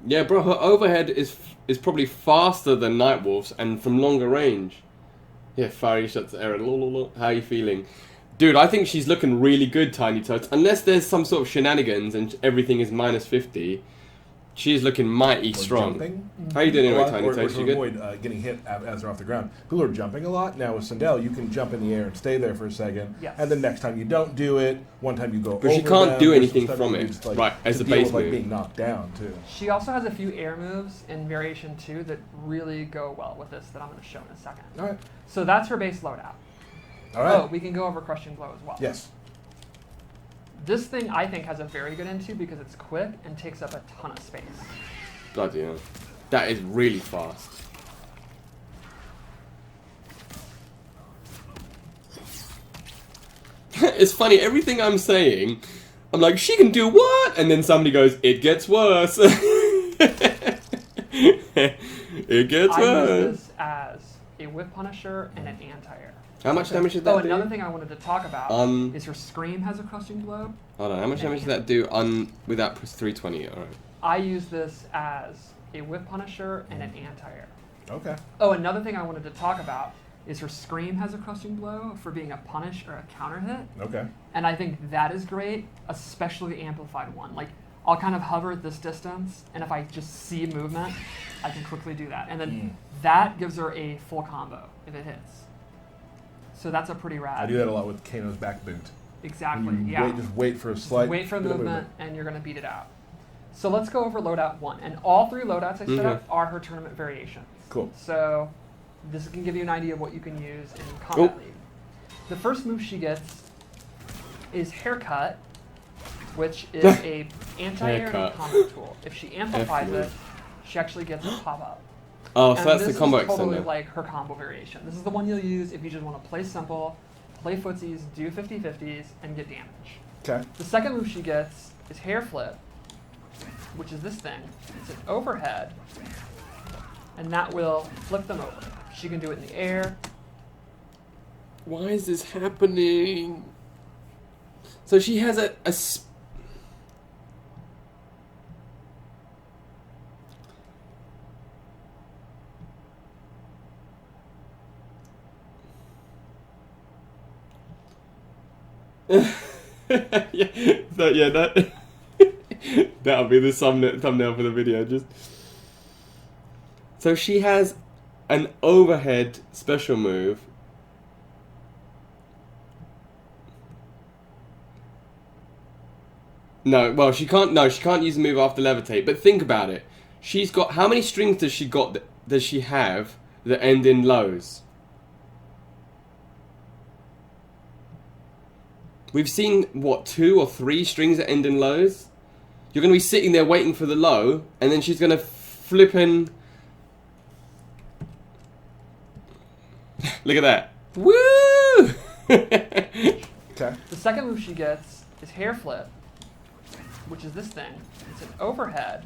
Yeah, bro, her overhead is probably faster than Nightwolf's and from longer range. Yeah, Fiery shuts the error. How are you feeling? Dude, I think she's looking really good, Tiny Toads. Unless there's some sort of shenanigans and everything is minus 50, she's looking mighty strong. Jumping. How you doing anyway, Tiny or Toads? to You good? avoid getting hit as they're off the ground. People are jumping a lot. Now with Sindel, you can jump in the air and stay there for a second. Yes. And then next time you don't do it, one time you go But she over can't them, do there's some anything stuff from you it. just, like, Right, as to a deal base with, like, move. being knocked down too. She also has a few air moves in Variation 2 that really go well with this that I'm going to show in a second. All right. So that's her base loadout. All right. Oh, we can go over Crushing Blow as well. Yes. This thing, I think, has a very good into because it's quick and takes up a ton of space. Bloody hell. That is really fast. It's funny, everything I'm saying, I'm like, she can do what? And then somebody goes, it gets worse. It gets I worse. use this as a Whip Punisher and an anti-air. How much damage did that Oh, do? another thing I wanted to talk about Um, is her Scream has a Crushing Blow. Hold on, how much damage did that do without plus 320? Alright. I use this as a Whip Punisher and an anti-air. Okay. Oh, another thing I wanted to talk about is her Scream has a Crushing Blow for being a punish or a counter hit. Okay. And I think that is great, especially the amplified one. Like, I'll kind of hover at this distance, and if I just see movement, I can quickly do that. And then that gives her a full combo if it hits. So that's a pretty rad. I do that a lot with Kano's back boot. Exactly, You yeah. just wait for a slight. Wait for bit of movement, and you're going to beat it out. So let's go over loadout 1. And all 3 loadouts I set up are her tournament variations. Cool. So this can give you an idea of what you can use in Combat Oh. League. The first move she gets is Haircut, which is a anti-air and Haircut. combo tool. If she amplifies F it, she actually gets a pop-up. Oh, so And that's this the combo is totally extender. like her combo variation. This is the one you'll use if you just want to play simple, play footsies, do 50-50s, and get damage. Okay. The second move she gets is hair flip, which is this thing. It's an overhead, and that will flip them over. She can do it in the air. Why is this happening? So she has a yeah, that that'll be the thumbnail for the video. Just so she has an overhead special move. No, well, she can't. No, she can't use the move after levitate. But think about it. She's got how many strings does she got? Does she have that end in lows? We've seen what 2 or 3 strings that end in lows. You're gonna be sitting there waiting for the low, and then she's gonna flip in. Look at that! Woo! Okay. The second move she gets is hair flip, which is this thing. It's an overhead,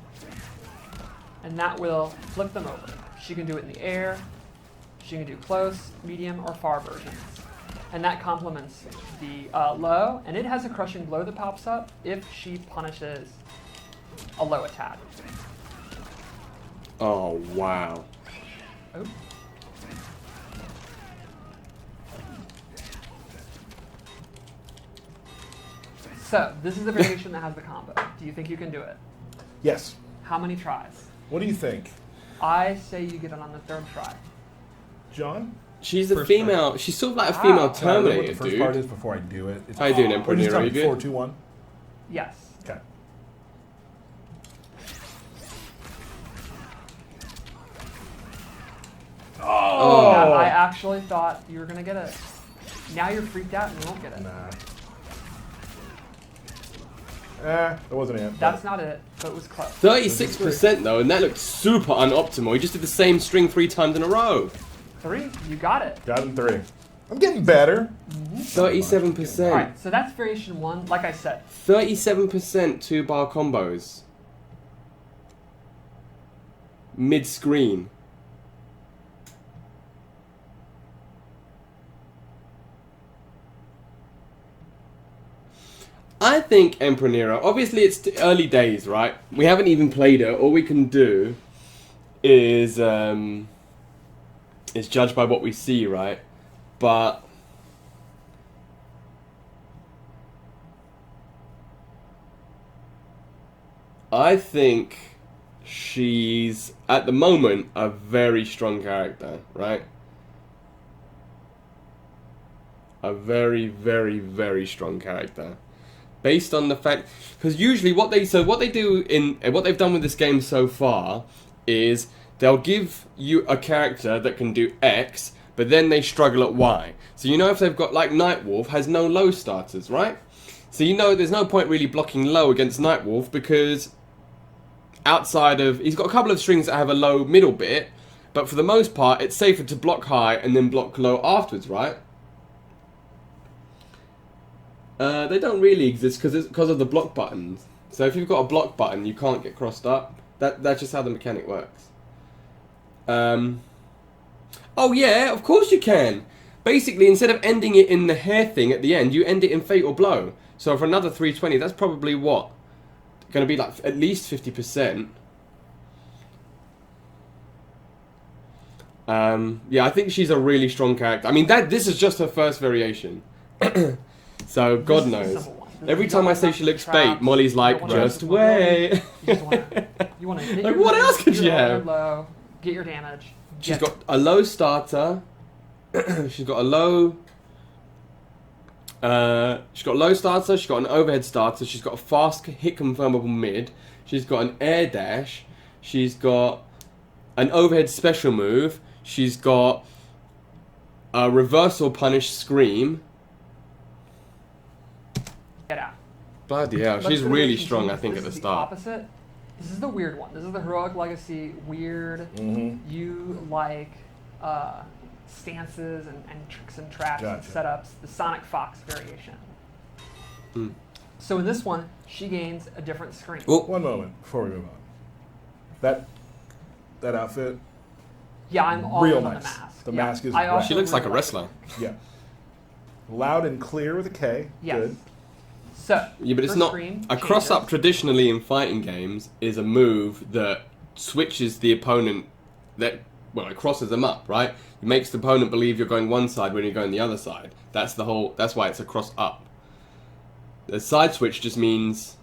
and that will flip them over. She can do it in the air. She can do close, medium, or far versions. And that complements the low, and it has a crushing blow that pops up if she punishes a low attack. Oh, wow. Oh. So, this is the variation that has the combo. Do you think you can do it? Yes. How many tries? What do you think, I say you get it on the 3rd try. John? She's a First female. part. She's sort of like a Wow. female Can I know what Terminator, the first dude. part is before I do it? How you doing, Emperor Or just Nero? tell You me good? 4, 2, 1? Yes. Okay. Oh. Yeah, I actually thought you were going to get it. Now you're freaked out and you won't get it. Nah. That wasn't it. That's not it, but it was close. 36% though, and that looked super unoptimal. He just did the same string 3 times in a row. 3, you got it. Got it in 3. I'm getting better. 37%. Alright, so that's variation 1. Like I said, 37% 2-bar combos. Mid-screen. I think Emperor Nero, obviously it's early days, right? We haven't even played her. All we can do is judge by what we see, right? But I think she's, at the moment, a very strong character, right? A very, very, very strong character. Based on the fact, because usually what they've done with this game so far is they'll give you a character that can do X, but then they struggle at Y. So you know if they've got, like, Nightwolf has no low starters, right? So you know there's no point really blocking low against Nightwolf because outside of, he's got a couple of strings that have a low middle bit, but for the most part it's safer to block high and then block low afterwards, right? They don't really exist because of the block buttons. So if you've got a block button, you can't get crossed up. That's just how the mechanic works. Oh yeah, of course you can. Basically, instead of ending it in the hair thing at the end, you end it in Fatal Blow. So for another 320, that's probably what? Going to be like at least 50%. Yeah, I think she's a really strong character. I mean, this is just her first variation. So, God This is a knows. simple one. Every You time don't I say want she looks traps, bait, Molly's you like, don't wanna just use mobility, wait. You want to hit Like, your what mid, else could your you low, have? your low, get your damage. She's get- got a low starter. She's got a low. She's got a low starter. She's got an overhead starter. She's got a fast hit confirmable mid. She's got an air dash. She's got an overhead special move. She's got a reversal punish scream. Get out. Bloody hell, Let's she's go to really variation strong, two. I think, This at the is start. Opposite. This is the weird one. This is the heroic legacy weird. Mm-hmm. You like stances and tricks and traps Gotcha. and setups, the Sonic Fox variation. Hmm. So in this one, she gains a different screen. Oh, One moment before we move on. That outfit, Yeah, I'm all real in on nice. the mask. The Yeah. mask is I great. also she looks like a really wrestler. yeah. Loud and clear with a K. Yes. Good. So, Yeah, but it's her not. screen A cross up changes. traditionally in fighting games is a move that switches the opponent. That it crosses them up, right? It makes the opponent believe you're going one side when you're going the other side. That's the whole. That's why it's a cross up. The side switch just means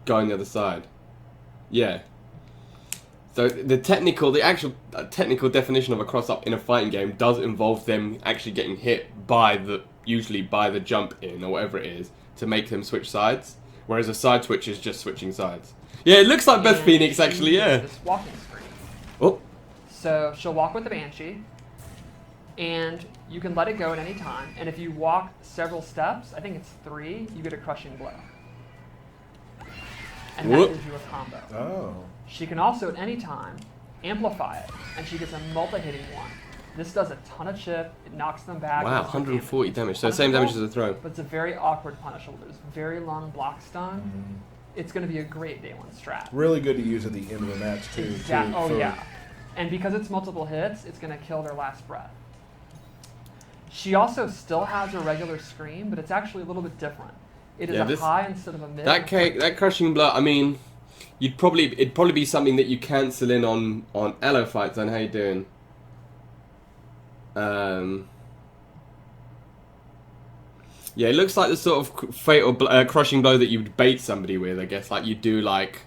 going the other side. Yeah. So the actual technical definition of a cross up in a fighting game does involve them actually getting hit usually by the jump in or whatever it is to make them switch sides. Whereas a side switch is just switching sides. Yeah, it looks like Beth And Phoenix she actually. Yeah. uses This walking screen. Oh. So she'll walk with the Banshee, and you can let it go at any time. And if you walk several steps, I think it's 3, you get a crushing blow. And that Whoop. gives you a combo. Oh. She can also at any time amplify it, and she gets a multi-hitting one. This does a ton of chip. It knocks them back. Wow, it does good 140 damage. It's So same damage as punishable, a throw. But it's a very awkward punishable. There's very long block stun. Mhm. It's going to be a great day one strat. Really good to use at the end of the match too. Oh for- yeah. And because it's multiple hits, it's going to kill their last breath. She also still has a regular scream, but it's actually a little bit different. It is Yeah, a this- high instead of a mid. That crushing blow. I mean, it'd probably be something that you cancel in on Elo fights. And how you doing? Yeah, it looks like the sort of fatal crushing blow that you would bait somebody with. I guess like you do like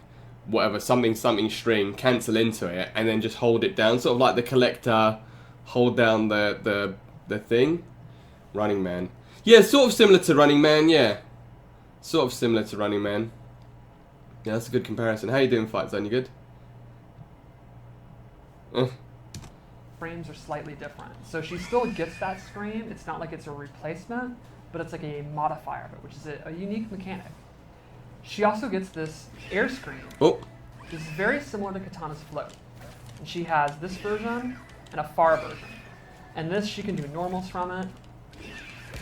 whatever something string, cancel into it, and then just hold it down. Sort of like the collector, hold down the thing. Running Man. Yeah, sort of similar to Running Man. Yeah, sort of similar to Running Man. Yeah, that's a good comparison. How you doing, Fight Zone? You good? Frames are slightly different. So she still gets that scream. It's not like it's a replacement, but it's like a modifier of it, which is a unique mechanic. She also gets this air scream, Oh, which is very similar to Katana's float. And she has this version and a far version. And this, she can do normals from it,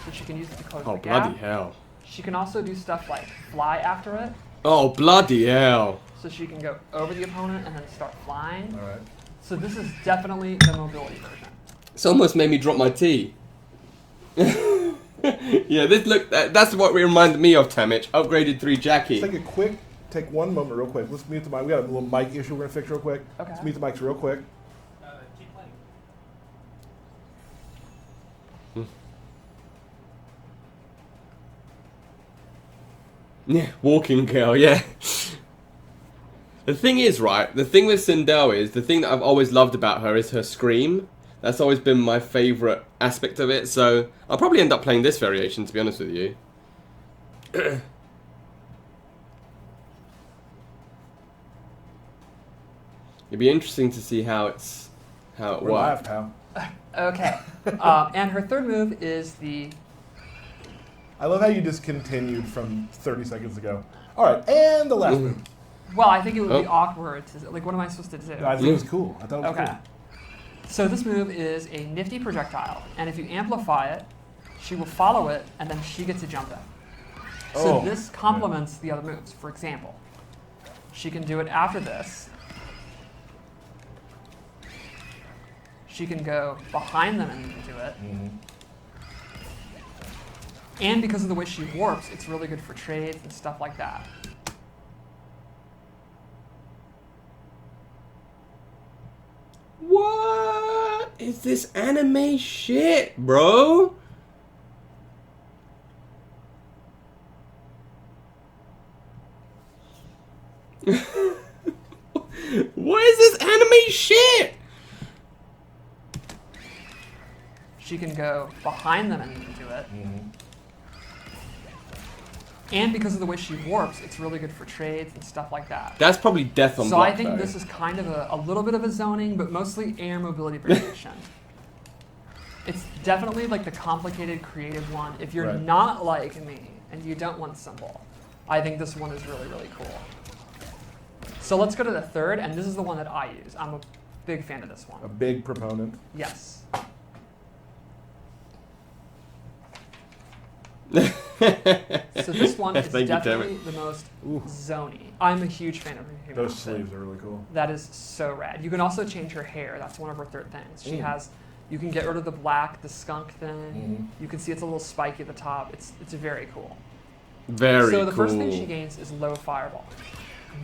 so she can use it to close oh the gap. bloody hell! She can also do stuff like fly after it, Oh bloody hell! so she can go over the opponent and then start flying. All right. So this is definitely the mobility version. It's almost made me drop my tea. Yeah, that's what it reminded me of, Tamich. Upgraded 3 Jackie. Let's take one moment real quick. Let's mute the mic. We got a little mic issue we're gonna fix real quick. Okay. Let's mute the mics real quick. Keep playing. Yeah, walking girl, yeah. The thing is, right, the thing with Sindel is, the thing that I've always loved about her is her scream. That's always been my favourite aspect of it, so I'll probably end up playing this variation, to be honest with you. It'd be interesting to see how it We're works. live, pal. Okay. And her third move is the I love how you discontinued from 30 seconds ago. All right, and the last move. well, I think it would be Oh. awkward to like. What am I supposed to do? No, I think it was cool. I thought it was Okay. So this move is a nifty projectile, and if you amplify it, she will follow it, and then she gets a jump in. So Oh, this complements the other moves. For example, she can do it after this. She can go behind them and do it. cool. Mhm. And because of the way she warps, it's really good for trades and stuff like that. What is this anime shit, bro? What is this anime shit? She can go behind them and do it. Mhm. And because of the way she warps, it's really good for trades and stuff like that. That's probably death on So block, I think though. this is kind of a little bit of a zoning, but mostly air mobility variation. It's definitely like the complicated, creative one. If you're Right. not like me and you don't want simple, I think this one is really, really cool. So let's go to the third, and this is the one that I use. I'm a big fan of this one. A big proponent. Yes. So this one is Thank you, definitely the most zony. I'm a huge fan of her human Those outfit. sleeves are really cool. That is so rad. You can also change her hair. That's one of her third things. She Mm. has, you can get rid of the black, the skunk thing. Mhm. You can see it's a little spiky at the top. It's very cool. Very So the cool. first thing she gains is low fireball.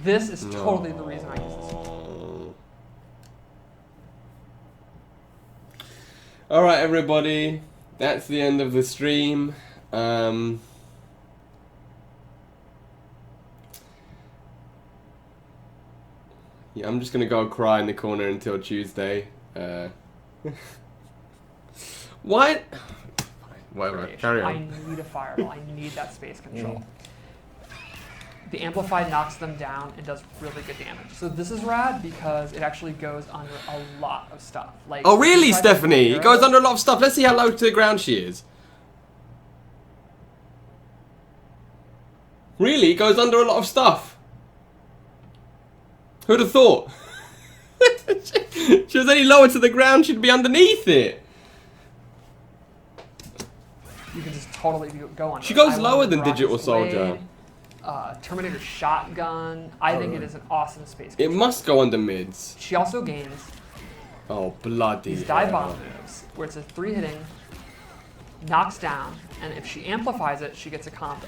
This is totally the reason I use this one. All right, everybody. That's the end of the stream. Yeah, I'm just gonna go cry in the corner until Tuesday. What? Whatever. Great. Carry I on. need a fireball. I need that space control. The amplified knocks them down and does really good damage. So this is rad because it actually goes under a lot of stuff. Like Oh, if you really, try to Stephanie? hero- It goes under a lot of stuff. Let's see how low to the ground she is. Really? It goes under a lot of stuff. Who'd have thought? She was any lower to the ground, she'd be underneath it. You can just totally go on. She goes I lower love than Rocket's Digital Soldier. Blade, Terminator shotgun. I think it is an awesome space. It control. must go under mids. She also gains Oh, bloody these dive bomb hell. moves, where it's a 3 hitting, knocks down, and if she amplifies it, she gets a combo.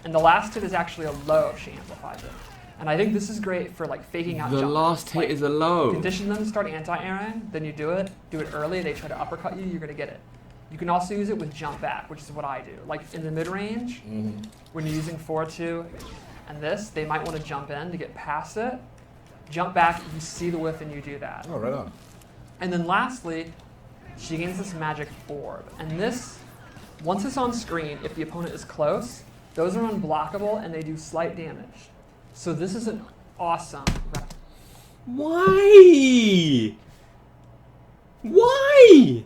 And the last hit is actually a low if she amplifies it. And I think this is great for like faking out The jump last moves. hit Like, is a low. condition them to start anti-airing, then you do it early, they try to uppercut you, you're gonna get it. You can also use it with jump back, which is what I do. Like in the mid-range, when you're using 4-2 and this, they might want to jump in to get past it. Jump back, you see the whiff and you do that. Oh, right on. And then lastly, she gains this magic orb. And this, once it's on screen, if the opponent is close, those are unblockable and they do slight damage. So this is an awesome. Why? Why?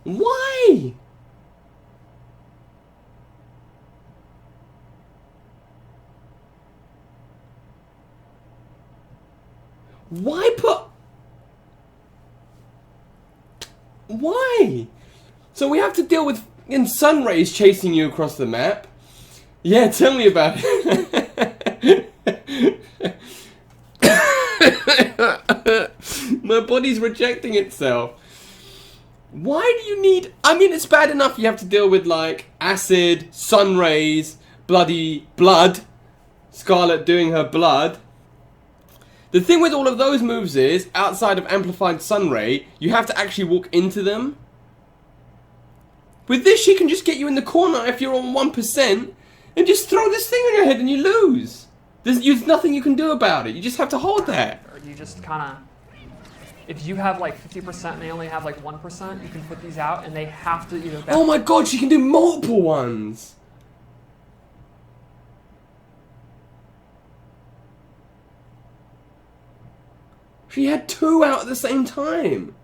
Why? Why put... Why? So we have to deal with sun rays chasing you across the map? Yeah, tell me about it. My body's rejecting itself. Why do you need... I mean, it's bad enough you have to deal with, like, acid, sun rays, bloody blood. Scarlet doing her blood. The thing with all of those moves is, outside of amplified sun ray, you have to actually walk into them. With this, she can just get you in the corner if you're on 1%, and just throw this thing on your head and you lose. There's nothing you can do about it. You just have to hold that. Or you just kind of, if you have like 50% and they only have like 1%, you can put these out and they have to either Oh my god, she can do multiple ones. She had 2 out at the same time.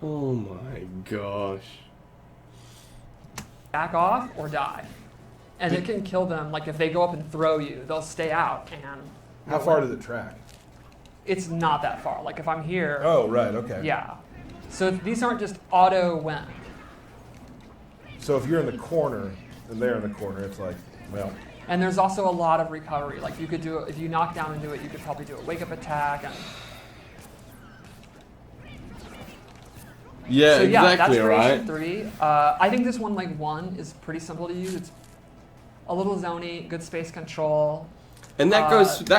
Oh my gosh. back off or die. And it can kill them, like if they go up and throw you, they'll stay out and How far does it track? it's not that far. Like if I'm here, Oh, right, okay. yeah. So these aren't just auto win. So if you're in the corner and they're in the corner, it's like, well, And there's also a lot of recovery. Like you could do it, if you knock down and do it, you could probably do a wake up attack. And Yeah, so yeah, exactly, that's right? version 3. I think this one, like 1, is pretty simple to use. It's a little zony, good space control. And that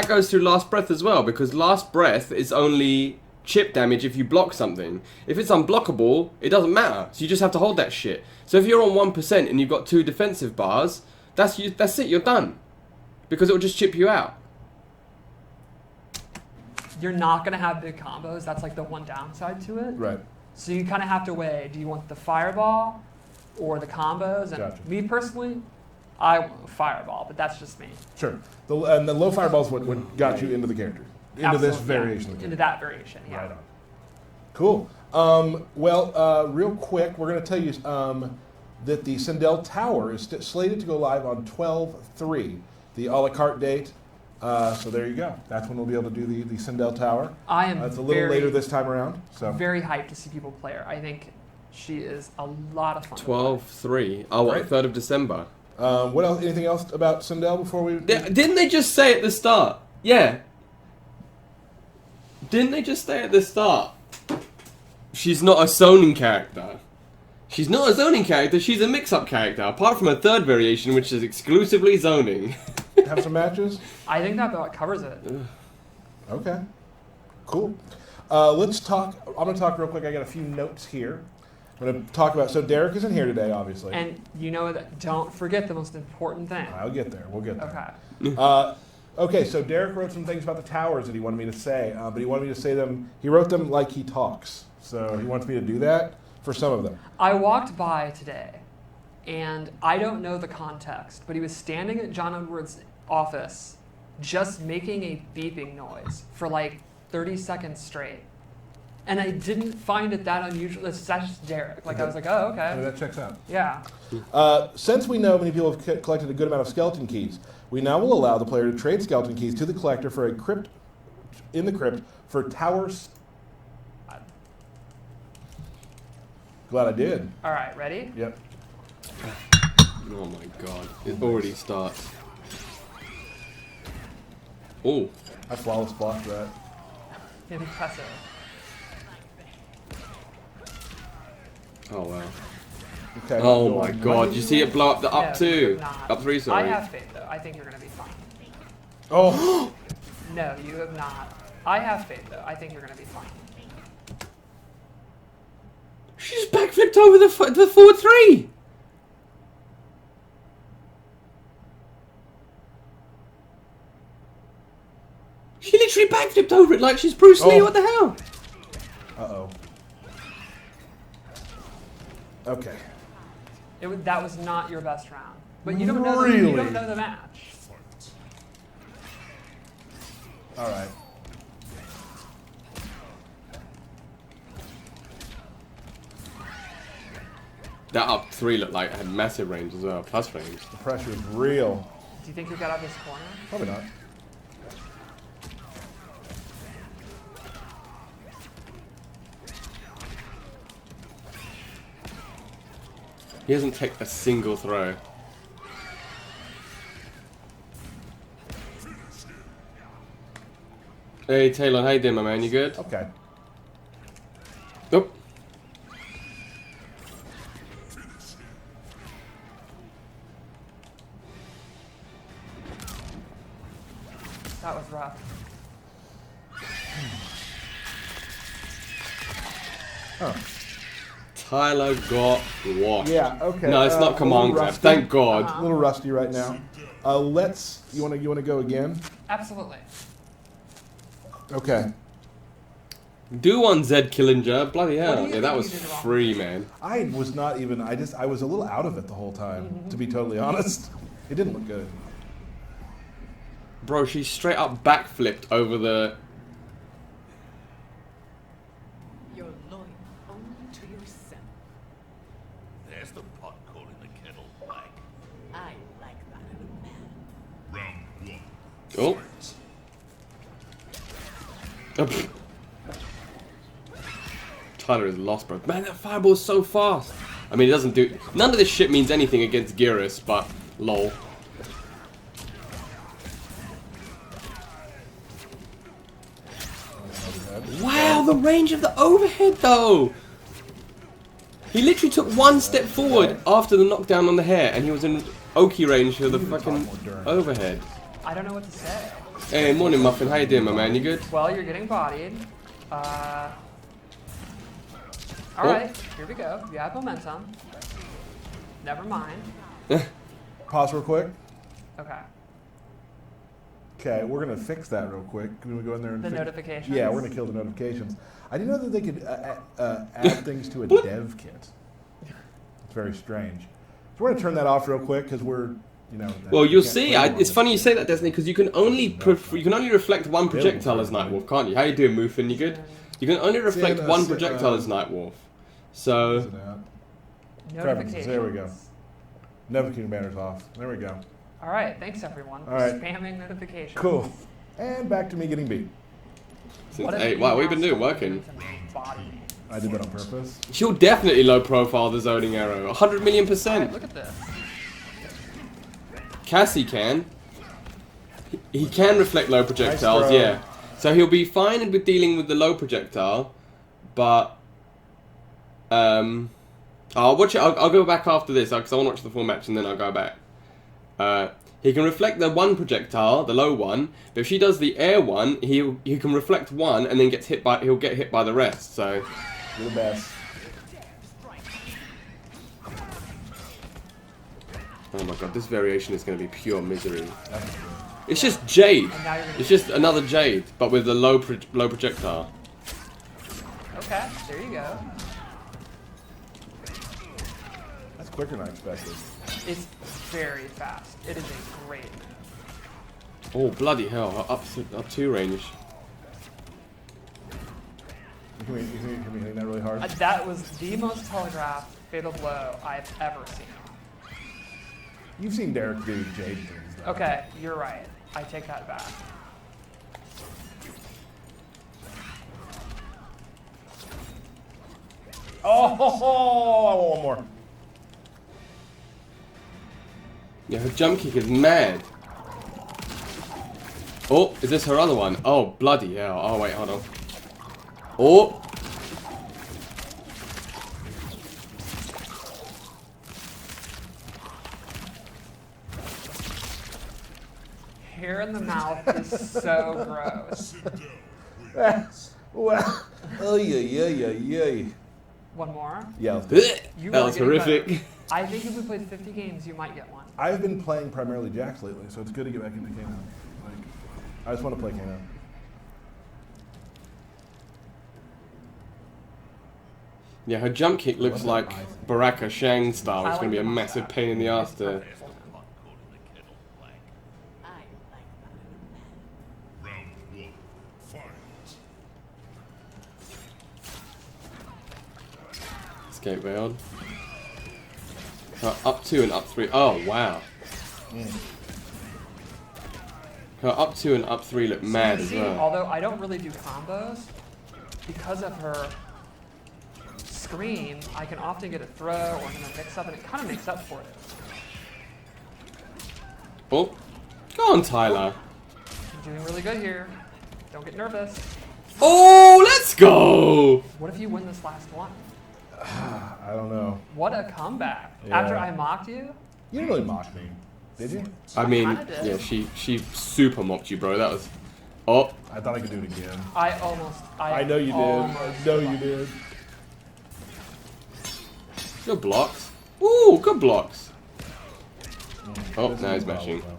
goes through Last Breath as well, because Last Breath is only chip damage if you block something. If it's unblockable, it doesn't matter. So you just have to hold that shit. So if you're on 1% and you've got 2 defensive bars, that's it, you're done. Because it will just chip you out. You're not going to have big combos. That's like the one downside to it. right. So you kind of have to weigh, do you want the fireball or the combos? And Gotcha. me personally, I want fireball, but that's just me. Sure. And the low fireball's what got you into the character. Into this Absolutely, yeah. variation. of the Into game. that variation, yeah. Right on. Cool. Real quick, we're going to tell you that the Sindel Tower is slated to go live on 12/3, the a la carte date. So there you go. That's when we'll be able to do the Sindel Tower. I am It's a little later this time around. So very hyped to see people play her. I think she is a lot of fun. 12/3. Oh, what? Right. 3rd of December. What else? Anything else about Sindel before we? Didn't they just say at the start? Yeah. Didn't they just say at the start? She's not a zoning character. She's not a zoning character, she's a mix-up character, apart from a 3rd variation, which is exclusively zoning. Have some matches? I think that about covers it. Okay. Cool. Let's talk. I'm going to talk real quick. I got a few notes here. I'm going to talk about. So Derek isn't here today, obviously. And you know that. Don't forget the most important thing. I'll get there. We'll get there. Okay. Okay, so Derek wrote some things about the towers that he wanted me to say, but he wanted me to say them. He wrote them like he talks. So he wants me to do that for some of them. I walked by today, and I don't know the context, but he was standing at John Edwards' office, just making a beeping noise for like 30 seconds straight. And I didn't find it that unusual. That's just Derek. Like, I was like, oh, I mean, okay. that checks out. Yeah. Since we know many people have collected a good amount of skeleton keys, we now will allow the player to trade skeleton keys to the collector for a crypt in the crypt for towers. Glad I did. All right, ready? Yep. Oh my god, it already starts. Oh, I flawless blocked that. Impressive. oh wow. Okay. Oh go my on. god, you see it blow up the No, up you 2? have not. Up 3, sorry. I have faith, though. I think you're going to be fine. Oh. No, you have not. I have faith, though. I think you're going to be fine. She just backflipped over the forward 3! She literally backflipped over it like she's Bruce Lee, Oh. what the hell? Uh-oh. Okay. That was not your best round. But you don't know Really? you don't know the match. All right. That up 3 looked like it had massive range as well, plus range. The pressure is real. Do you think you'll get out of this corner? Probably not. He hasn't taken a single throw. Hey Taylor, how you doing, my man? You good? Okay. Nope. That was rough. Huh. Tyler got washed. Yeah. Okay. No, it's a not command little grab. rusty. Thank God. Uh-huh. A little rusty right now. You want to go again? Absolutely. Okay. Do one, Zed Killinger. Bloody What hell. do you Yeah, that think was you did wrong? free, man. I was not even. I was a little out of it the whole time. To be totally honest, it didn't look good. Bro, she straight up backflipped over the... You're loyal only to yourself. There's the pot calling the kettle black. I like that in a man. Round one. Oh. Oh, pfft. Tyler is lost, bro. Man, that fireball's so fast. I mean, it doesn't do... None of this shit means anything against Geras, but lol. Wow, the range of the overhead, though! He literally took one step forward after the knockdown on the hair, and he was in Oki range for the fucking overhead. I don't know what to say. Hey, morning, Muffin. How you doing, my man? You good? Well, you're getting bodied. Alright, here we go. You have momentum. Never mind. Pause real quick. Okay. Okay, we're gonna fix that real quick. Can we go in there and The fix? notifications? Yeah, we're gonna kill the notifications. I didn't know that they could add things to a dev kit. It's very strange. So we're gonna turn that off real quick because we're You know. that Well, you you'll can't see. play one It's that's- funny you say that, Destiny, because you can only reflect one projectile as Nightwolf, can't you? How you doing, Moofin? You good? You can only reflect one projectile as Nightwolf. So Where's it at? Preferences. There we go. Notifications. Notification banners off. There we go. All right, thanks everyone for All right. spamming notifications. Cool. And back to me getting beat. since What if 8, what have we been emails doing? don't Working. come to body me? I did that on purpose. She'll definitely low profile the zoning arrow. 100 million All right, %. look at this. Cassie can. He can reflect low projectiles, Nice throw. yeah. So he'll be fine with dealing with the low projectile, but I'll watch it. I'll go back after this because I want to watch the full match and then I'll go back. He can reflect the one projectile, the low one, but if she does the air one, he can reflect one and then he'll get hit by the rest. So You're the best. oh my god, this variation is going to be pure misery. That's good. It's just Jade. And now you're gonna It's just another Jade, but with the low projectile. Okay, there you go. That's quicker than I expected. It's very fast. It is a great move. Oh bloody hell! Up 2 range. Can we hit that really hard? That was the most telegraphed fatal blow I've ever seen. You've seen Derek do Jade things, though. Okay, you're right. I take that back. Oh, I want one more. Yeah, her jump kick is mad. Oh, is this her other one? Oh, bloody hell. Oh, wait, hold on. Oh! Hair in the mouth is so gross. Well, oh yeah. One more. Yeah, let's do it. You That are was getting horrific. better. I think if we played 50 games, you might get one. I've been playing primarily Jax lately, so it's good to get back into Kano. Like, I just want to play Kano. Yeah, her jump kick looks like Baraka Shang style. I It's going to be a like the massive mustache. pain in the ass to... Pot calling the kettle black. I like that. Round one. Fight. Escape veiled. Up 2 and up 3. Oh, wow. Her up 2 and up 3 look mad as See, well. although I don't really do combos, because of her scream, I can often get a throw or a mix-up, and it kind of makes up for it. Oh, go on, Tyler. You're doing really good here. Don't get nervous. Oh, let's go! What if you win this last one? I don't know. What a comeback. Yeah. After I mocked you, You didn't really mock me, did you? I mean, kinda did. yeah, she super mocked you, bro. That was... Oh, I thought I could do it again. I I know you did. I almost know you did. good blocks. Ooh, good blocks. Oh, This now is he's mashing. well,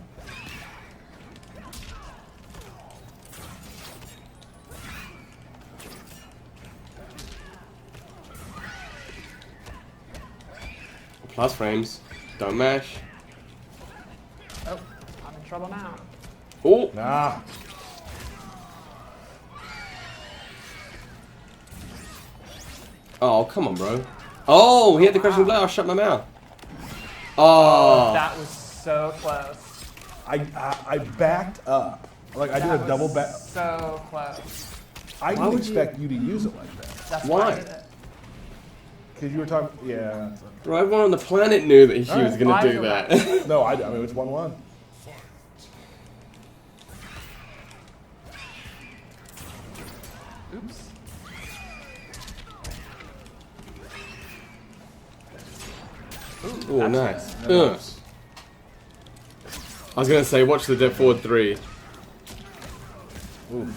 Plus frames. Don't mash. Oh, I'm in trouble now. Oh, Nah. oh, come on, bro. Oh, he had the crushing blow. I shut my mouth. Oh, That was so close. I backed up. Like I did That a double was back. So close. I Why didn't would expect you to use it like that. That's Why? why I did it. Because you were talking. Yeah. that's bro, everyone on the planet knew that she was Alright. gonna I do feel that. okay. No, I mean it's 1-1. Oops. Oh, That's nice. good. Ugh. I was gonna say, watch the Dead Forward 3. Ooh,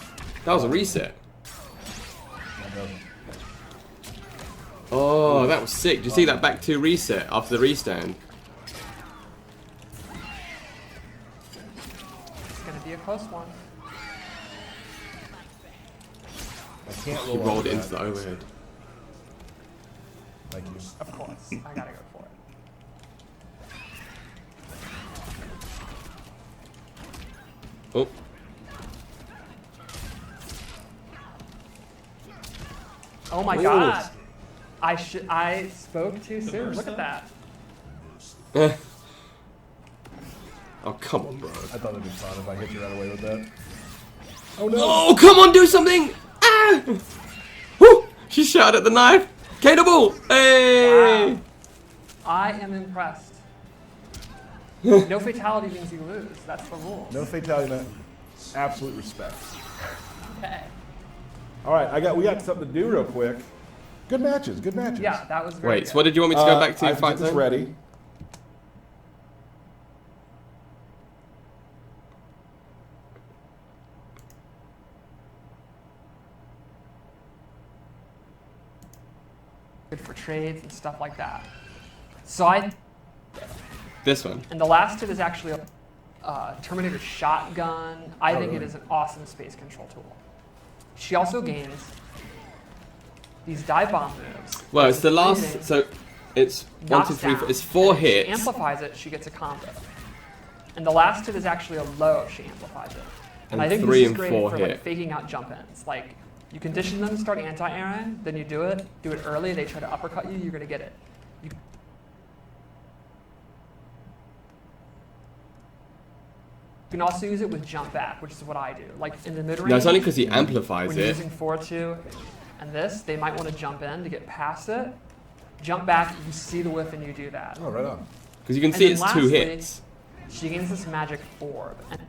That was a reset. that doesn't. Oh, that was sick. Did you see that back 2 reset after the restand? It's going to be a close one. I can't He roll rolled over into that. the overhead. Thank you. Of course. I got to go for it. Oh. Oh my Ooh. god. I spoke too soon. Look at that. Oh, come on, bro. I thought it'd be fun if I hit you right away with that. Oh no! Oh, come on, do something! Ah! Woo! She shot at the knife. K-double! Hey! Wow. I am impressed. No fatality means you lose. That's the rule. No fatality, man. Absolute respect. Okay. All right, we got something to do real quick. Good matches, good matches. Yeah, that was very Wait, good. so what did you want me to go back to? I've got this zone? ready. Good for trades and stuff like that. So This one. and the last hit is actually a Terminator shotgun. I think it really? is an awesome space control tool. She also gains these dive bomb moves. Well, it's the last. Breathing, So it's 1, 2, knocks 3, 4. down, It's 4 and if she hits. amplifies it, she gets a combo. And the last hit is actually a low if she amplifies it. And I And think 3 this is and great 4 for hit. like faking out jump ins. Like you condition them to start anti-airing, then you do it early, they try to uppercut you, you're gonna get it. You can also use it with jump back, which is what I do. Like in the mid range. No, it's only because he amplifies When you're it. using 4-2 and this, they might want to jump in to get past it. Jump back, you see the whiff and you do that. Oh, right on. Because you can And see then it's lastly, 2 hits. She gains this magic orb. And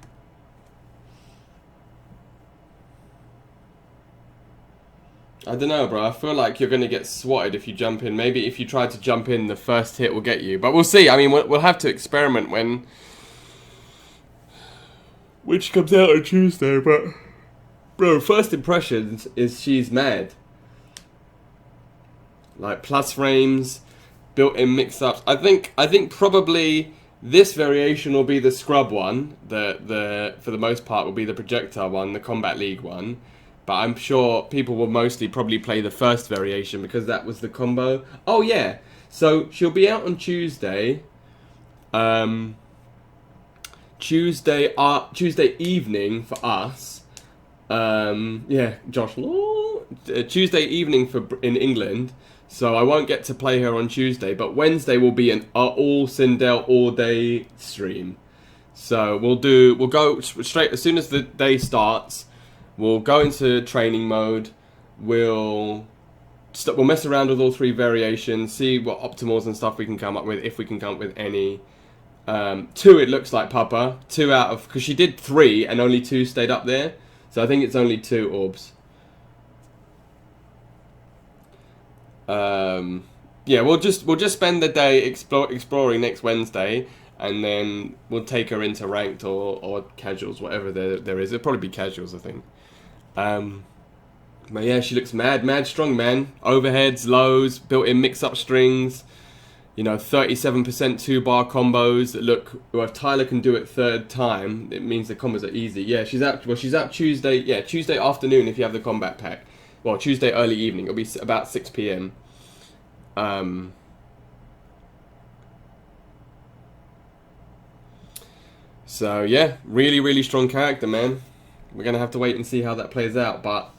I don't know, bro. I feel like you're going to get swatted if you jump in. Maybe if you try to jump in, the first hit will get you. But we'll see. I mean, we'll have to experiment when... Which comes out on Tuesday, but... Bro, first impressions is she's mad. Like, plus frames, built-in mix-ups. I think probably this variation will be the scrub one. The for the most part, will be the projectile one, the Combat League one. But I'm sure people will mostly probably play the first variation because that was the combo. Oh yeah, so she'll be out on Tuesday. Tuesday evening for us. Yeah, Josh. Tuesday evening in England. So I won't get to play her on Tuesday, but Wednesday will be an all Sindel all day stream. So we'll go straight as soon as the day starts. We'll go into training mode. We'll mess around with all 3 variations, see what optimals and stuff we can come up with, if we can come up with any. 2, it looks like Papa. 2 out of, because she did 3 and only 2 stayed up there. So I think it's only 2 orbs. Yeah, we'll just spend the day exploring next Wednesday, and then we'll take her into ranked or casuals, whatever there is. It'll probably be casuals, I think. But yeah, she looks mad strong, man. Overheads, lows, built-in mix-up strings. You know, 37% 2-bar combos that look. Well, if Tyler can do it 3rd time, it means the combos are easy. Yeah, she's out. Well, she's out Tuesday. Yeah, Tuesday afternoon if you have the combat pack. Well, Tuesday early evening. It'll be about 6 p.m. So yeah, really strong character, man. We're gonna have to wait and see how that plays out, but